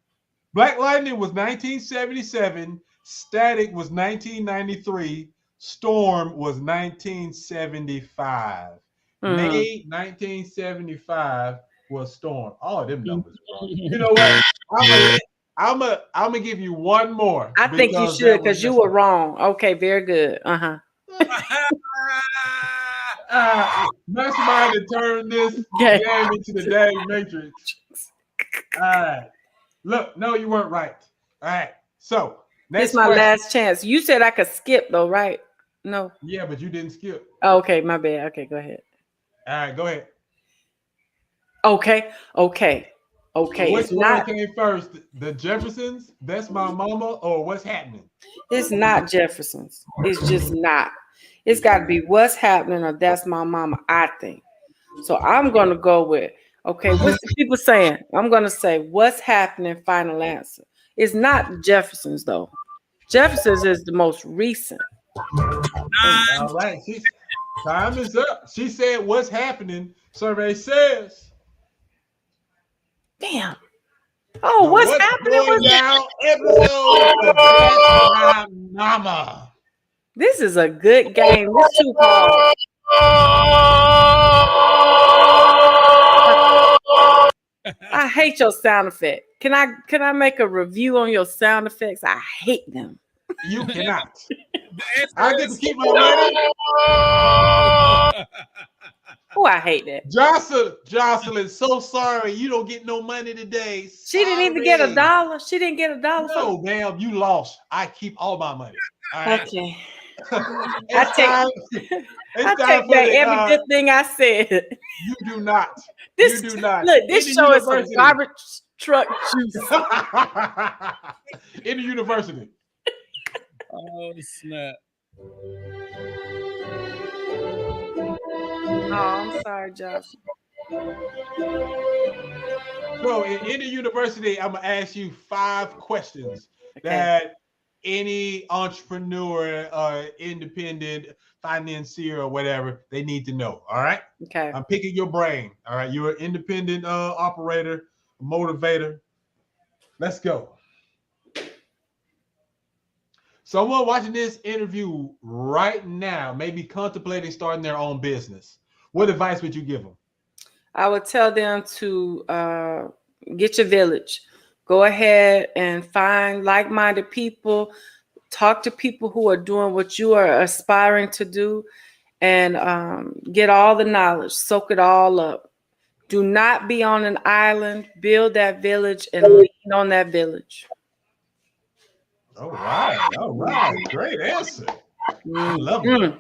Black Lightning was 1977. Static was 1993. Storm was 1975. May 1975 was Storm. All them numbers wrong. You know what? I'm gonna give you one more. I think you should, because you were wrong. Okay, very good. Mastermind to turn this game into the Dave Matrix. All right. Look, no, you weren't right. All right. So this is my last chance. You said I could skip though, right? No. Yeah, but you didn't skip. Oh, okay, my bad. Okay, go ahead. All right, go ahead. Okay. Which one came first? The Jeffersons, That's My Mama, or What's Happening? It's not Jefferson's. It's just not. It's got to be What's Happening or That's My Mama, I think. So I'm going to go with, okay, what's the people saying? I'm going to say What's Happening, final answer. It's not Jefferson's, though. Jefferson's is the most recent. All right. Time is up. She said What's Happening. Survey says. Damn. Oh, what's happening with now? Episode of That's My Mama. This is a good game. It's too hard. I hate your sound effect. Can I make a review on your sound effects? I hate them. You cannot. I get to keep my money. Oh, I hate that. Jocelyn, so sorry you don't get no money today. She didn't even get $1. She didn't get $1. No, ma'am, you lost. I keep all my money. All right? Okay. I take back every good thing I said. You do not. You do not. Look, this show is some garbage truck juice. In the university. Oh, snap. Oh, I'm sorry, Josh. So in the university, I'm gonna ask you 5 questions that any entrepreneur or independent financier or whatever they need to know. All right. Okay. I'm picking your brain. All right. You're an independent operator, motivator. Let's go. Someone watching this interview right now may be contemplating starting their own business. What advice would you give them? I would tell them to get your village. Go ahead and find like-minded people. Talk to people who are doing what you are aspiring to do, and get all the knowledge. Soak it all up. Do not be on an island. Build that village and lean on that village. All right. Great answer. I love it.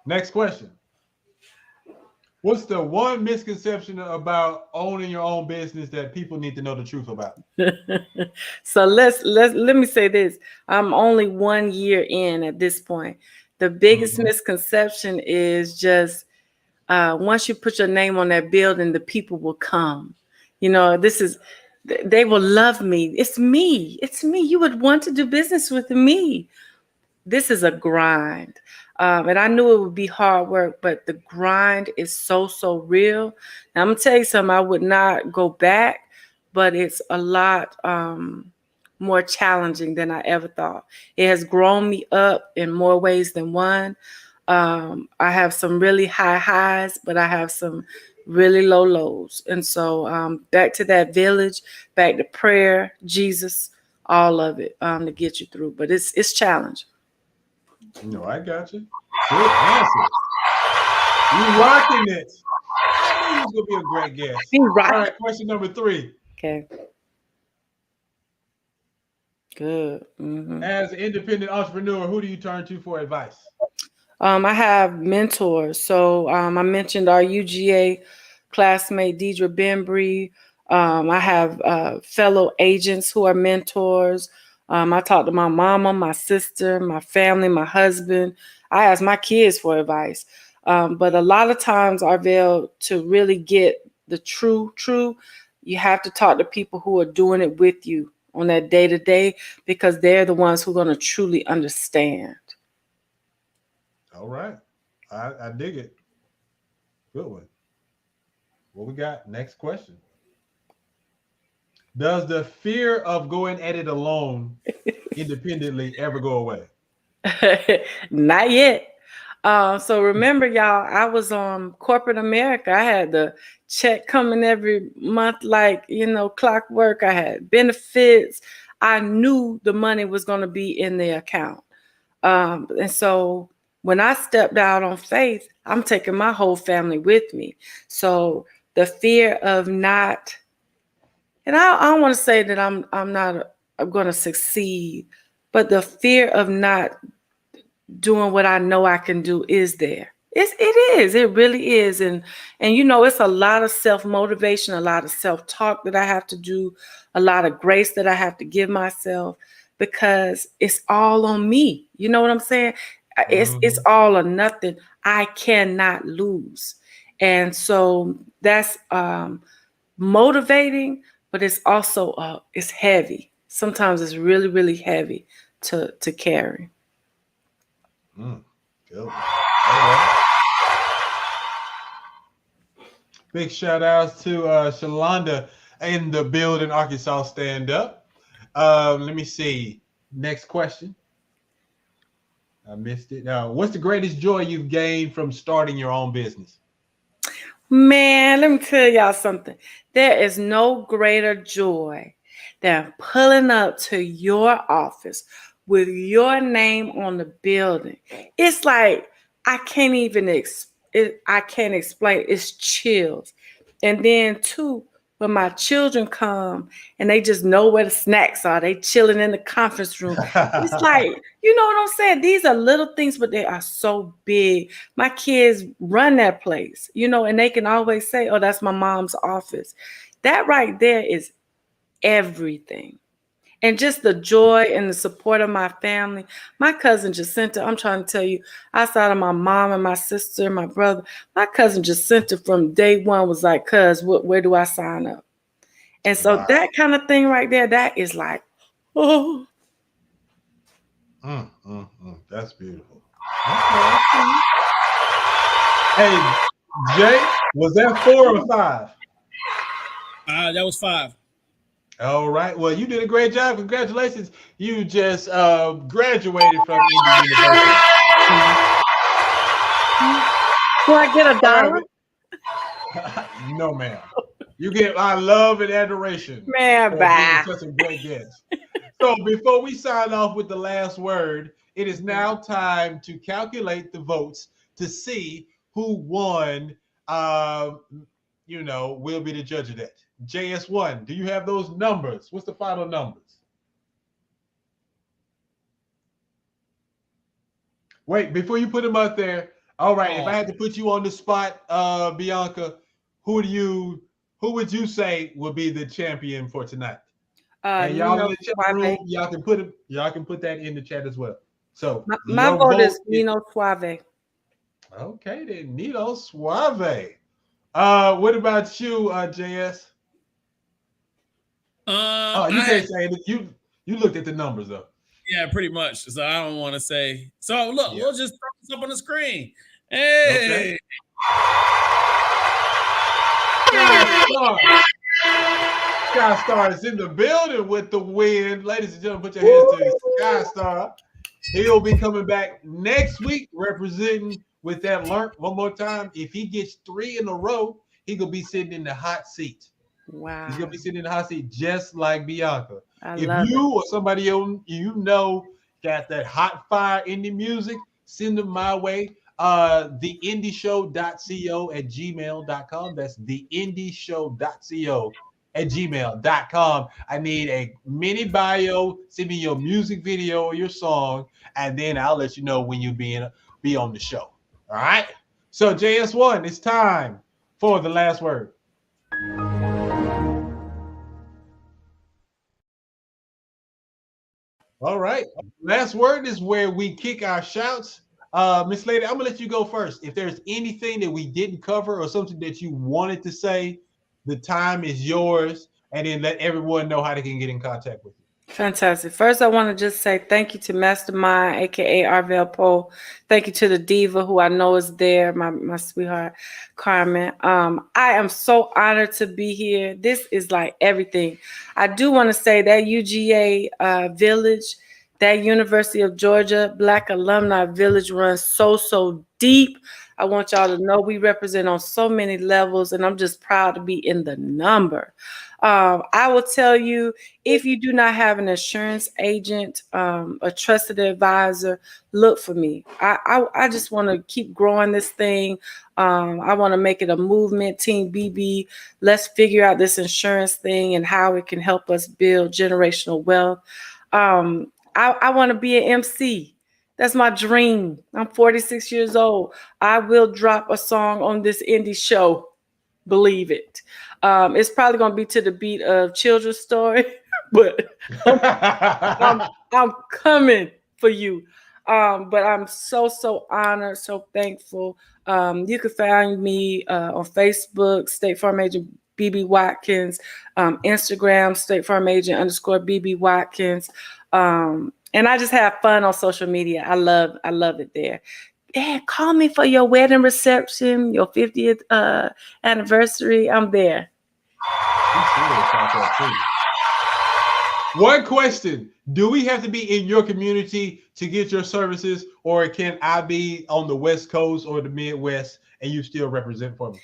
Next question. What's the one misconception about owning your own business that people need to know the truth about? So let me say this. I'm only 1 year in at this point. The biggest misconception is just once you put your name on that building, the people will come. You know, they will love me. It's me. You would want to do business with me. This is a grind. And I knew it would be hard work, but the grind is so real. Now, I'm going to tell you something. I would not go back, but it's a lot more challenging than I ever thought. It has grown me up in more ways than one. I have some really high highs, but I have some really low lows. And so back to that village, back to prayer, Jesus, all of it to get you through. But it's challenging. No, I got you. Good answer. You rocking it. I knew you was gonna be a great guest. All right, question number 3. Okay. Good. As an independent entrepreneur, who do you turn to for advice? I have mentors. So I mentioned our UGA classmate, Deidre Bembry. I have fellow agents who are mentors. I talk to my mama, my sister, my family, my husband. I ask my kids for advice. But a lot of times, Arvell, to really get the true, you have to talk to people who are doing it with you on that day to day, because they're the ones who are going to truly understand. All right. I dig it. Good one. What we got? Next question. Does the fear of going at it alone independently ever go away? Not yet. So remember, y'all, I was on corporate America. I had the check coming every month, like, clockwork. I had benefits. I knew the money was going to be in the account. And so when I stepped out on faith, I'm taking my whole family with me. So the fear of not, and I don't want to say that I'm going to succeed, but the fear of not doing what I know I can do is there. It really is. And it's a lot of self-motivation, a lot of self-talk that I have to do, a lot of grace that I have to give myself, because it's all on me. You know what I'm saying? It's all or nothing. I cannot lose. And so that's motivating, but it's also it's heavy. Sometimes it's really, really heavy to carry. Good. Right. Big shout outs to Shalonda in the building, Arkansas Stand Up. Let me see. Next question. I missed it. What's the greatest joy you've gained from starting your own business? Man, let me tell y'all something. There is no greater joy than pulling up to your office with your name on the building. It's like I can't even I can't explain. It's chills. And then too, when my children come and they just know where the snacks are, they chilling in the conference room. It's like, you know what I'm saying? These are little things, but they are so big. My kids run that place, and they can always say, oh, that's my mom's office. That right there is everything. And just the joy and the support of my family. My cousin Jacinta, I'm trying to tell you, outside of my mom and my sister and my brother, my cousin Jacinta from day one was like, cuz, where do I sign up? And so that kind of thing right there, that is like, oh. That's beautiful. Hey, Jay, was that 4 or 5? That was 5. All right. Well, you did a great job. Congratulations. You just graduated from Indy University. Do I get a dollar? No, ma'am. You get my love and adoration. Man, bye. Such a great guest. So before we sign off with the last word, it is now time to calculate the votes to see who won. We'll be the judge of that. JS1, do you have those numbers? What's the final numbers? Wait, before you put them up there. All right, if I had to put you on the spot, Bianca, who would you say would be the champion for tonight? And y'all in the chat room, y'all can put that in the chat as well. So my vote is Nino Suave. Okay, then Nino Suave. What about you, JS? You can't say it. You looked at the numbers though. Yeah, pretty much. So I don't want to say. So look, we'll just throw this up on the screen. Hey. Okay. Sky Star is in the building with the win. Ladies and gentlemen, put your hands to Sky Star. He'll be coming back next week representing with that learn one more time. If he gets 3 in a row, he could be sitting in the hot seat. Wow. He's going to be sitting in the hot seat just like Bianca. If you or somebody you got that hot fire indie music, send them my way. theindieshow.co@gmail.com. That's theindieshow.co@gmail.com. I need a mini bio. Send me your music video or your song, and then I'll let you know when you're being be on the show. All right. So JS1, it's time for the last word. All right. Last word is where we kick our shouts. Miss Lady, I'm gonna let you go first. If there's anything that we didn't cover or something that you wanted to say, the time is yours, and then let everyone know how they can get in contact with you. Fantastic. First, I want to just say thank you to Mastermind, aka Arvell Poe. Thank you to the diva who I know is there, my sweetheart, Carmen. I am so honored to be here. This is like everything. I do want to say that UGA Village, that University of Georgia Black Alumni Village runs so deep. I want y'all to know we represent on so many levels, and I'm just proud to be in the number. I will tell you, if you do not have an insurance agent, a trusted advisor, look for me. I just want to keep growing this thing. I want to make it a movement. Team BB, let's figure out this insurance thing and how it can help us build generational wealth. I want to be an MC. That's my dream. I'm 46 years old. I will drop a song on this indie show. Believe it. It's probably going to be to the beat of Children's Story, but I'm coming for you. But I'm so honored, so thankful. You can find me on Facebook, State Farm Agent BB Watkins, Instagram, State Farm Agent _BB Watkins. And I just have fun on social media. I love it there. Yeah, call me for your wedding reception, your 50th anniversary. I'm there. One question: do we have to be in your community to get your services, or can I be on the West Coast or the Midwest and you still represent for me?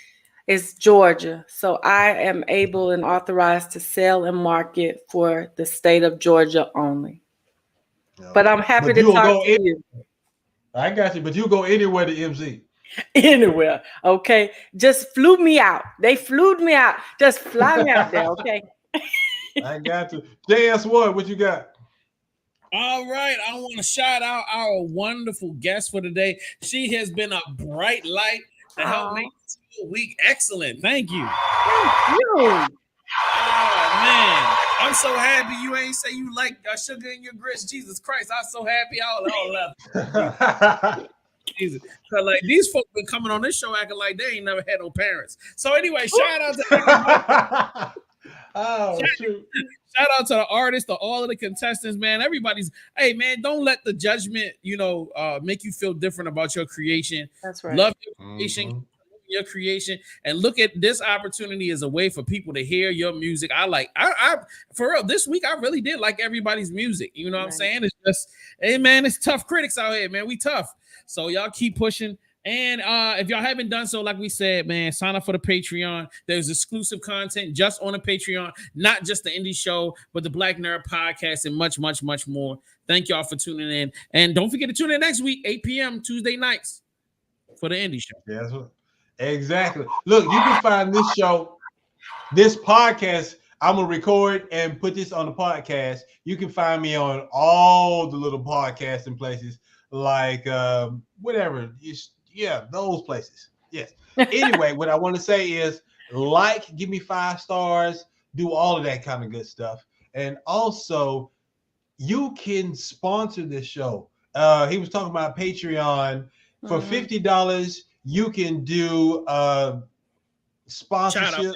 It's Georgia, so I am able and authorized to sell and market for the state of Georgia only. No. But I'm happy to talk to you. I got you, but you go anywhere to MC. Anywhere, okay? Just flew me out. They flew me out. Just fly me out there, okay? I got you. JS1, what you got? All right, I want to shout out our wonderful guest for today. She has been a bright light to help make this week excellent. Thank you. Thank you. Oh man, I'm so happy you ain't say you like sugar in your grits. Jesus Christ, I'm so happy. All love. Jesus, cause like these folks been coming on this show acting like they ain't never had no parents. So anyway, shout out to shout out to the artists, to all of the contestants, man. Everybody's, hey man, don't let the judgment, make you feel different about your creation. That's right. Love your creation. Your creation, and look at this opportunity as a way for people to hear your music. I for real, this week I really did like everybody's music. You know what I'm saying? It's just, hey man, it's tough critics out here, man. We tough. So y'all keep pushing. And if y'all haven't done so, like we said, man, sign up for the Patreon. There's exclusive content just on the Patreon, not just the indie show, but the Black Nerd Podcast and much more. Thank y'all for tuning in. And don't forget to tune in next week, 8 p.m. Tuesday nights for the indie show. Yeah, that's what. Exactly. Look, you can find this show, this podcast. I'm going to record and put this on the podcast. You can find me on all the little podcasting places like whatever. Those places. Yes. Anyway, what I want to say is give me 5 stars, do all of that kind of good stuff. And also, you can sponsor this show. He was talking about Patreon. For $50, you can do sponsorship.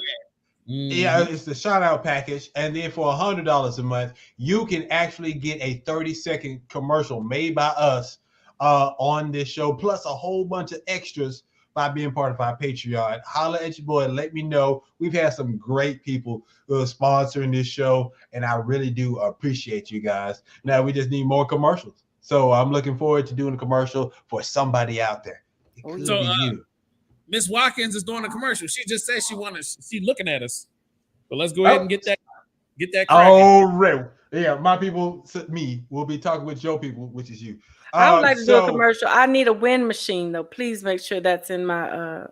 Yeah, it's the shout out package. And then for $100 a month, you can actually get a 30-second commercial made by us on this show, plus a whole bunch of extras by being part of our Patreon. Holla at your boy. Let me know. We've had some great people sponsoring this show, and I really do appreciate you guys. Now we just need more commercials. So I'm looking forward to doing a commercial for somebody out there. It could be you. Miss Watkins is doing a commercial. She just said she's looking at us. But let's go ahead and get that cracking. Oh, right. Yeah, my people, me, will be talking with your people, which is you. I would like to do a commercial. I need a wind machine, though. Please make sure that's in my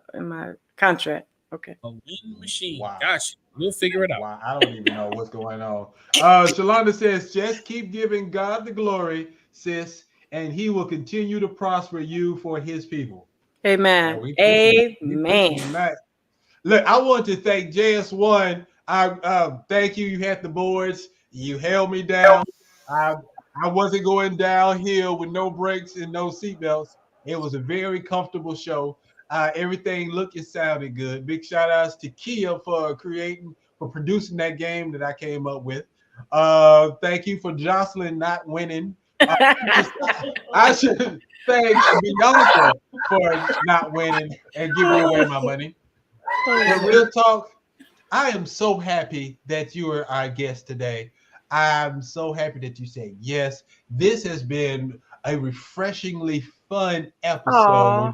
contract. Okay. A wind machine. Wow. Gosh, we'll figure it out. Wow, I don't even know what's going on. Shalonda says, just keep giving God the glory, sis, and he will continue to prosper you for his people. Amen. Amen. Look, I want to thank JS1. I thank you. You had the boards. You held me down. I wasn't going downhill with no brakes and no seatbelts. It was a very comfortable show. Everything looked and sounded good. Big shout outs to Kia for producing that game that I came up with. Thank you for Jocelyn not winning. I should thank Bianca for not winning and giving away my money. But real talk, I am so happy that you are our guest today. I'm so happy that you said yes. This has been a refreshingly fun episode.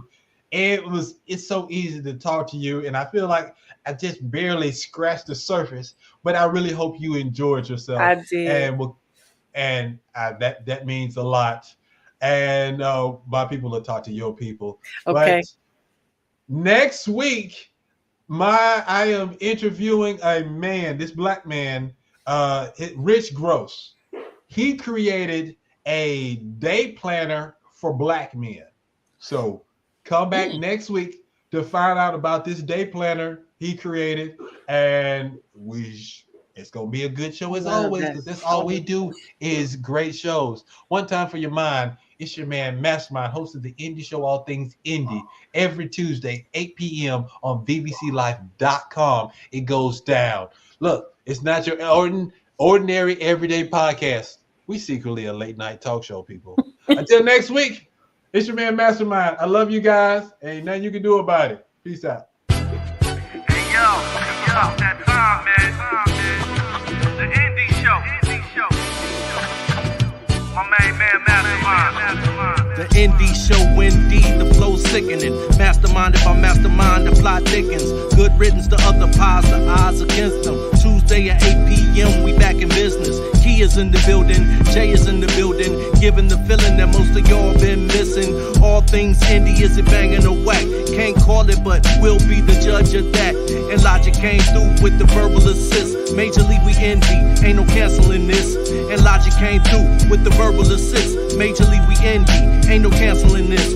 It's so easy to talk to you, and I feel like I just barely scratched the surface, but I really hope you enjoyed yourself. I did. And that means a lot. And my people will talk to your people. Okay. But next week, I am interviewing a man, this black man, Rich Gross. He created a day planner for black men. So come back next week to find out about this day planner he created, and it's gonna be a good show as always, because that's all we do is great shows. One time for your mind, it's your man Mastermind, host of the Indie Show, All Things Indie, every Tuesday, 8 p.m. on bbclife.com. It goes down. Look, it's not your ordinary everyday podcast. We secretly a late night talk show, people. Until next week, it's your man Mastermind. I love you guys. Ain't nothing you can do about it. Peace out. Hey, yo, it's about that time, man. The Indie Show. My main man, Mastermind. The Indie Show, indeed, the flow's sickening. Masterminded by Mastermind, the plot thickens. Good riddance to other pies, the odds against them. Tuesday at 8 p.m., we back in business. Key is in the building, Jay is in the building. Giving the feeling that most of y'all been missing. All things indie, is it banging or whack? Can't call it, but we'll be the judge of that. And Logic came through with the verbal assist. Major League, we envy, ain't no canceling this. And Logic came through with the verbal assist. Major League, we envy, ain't no canceling this.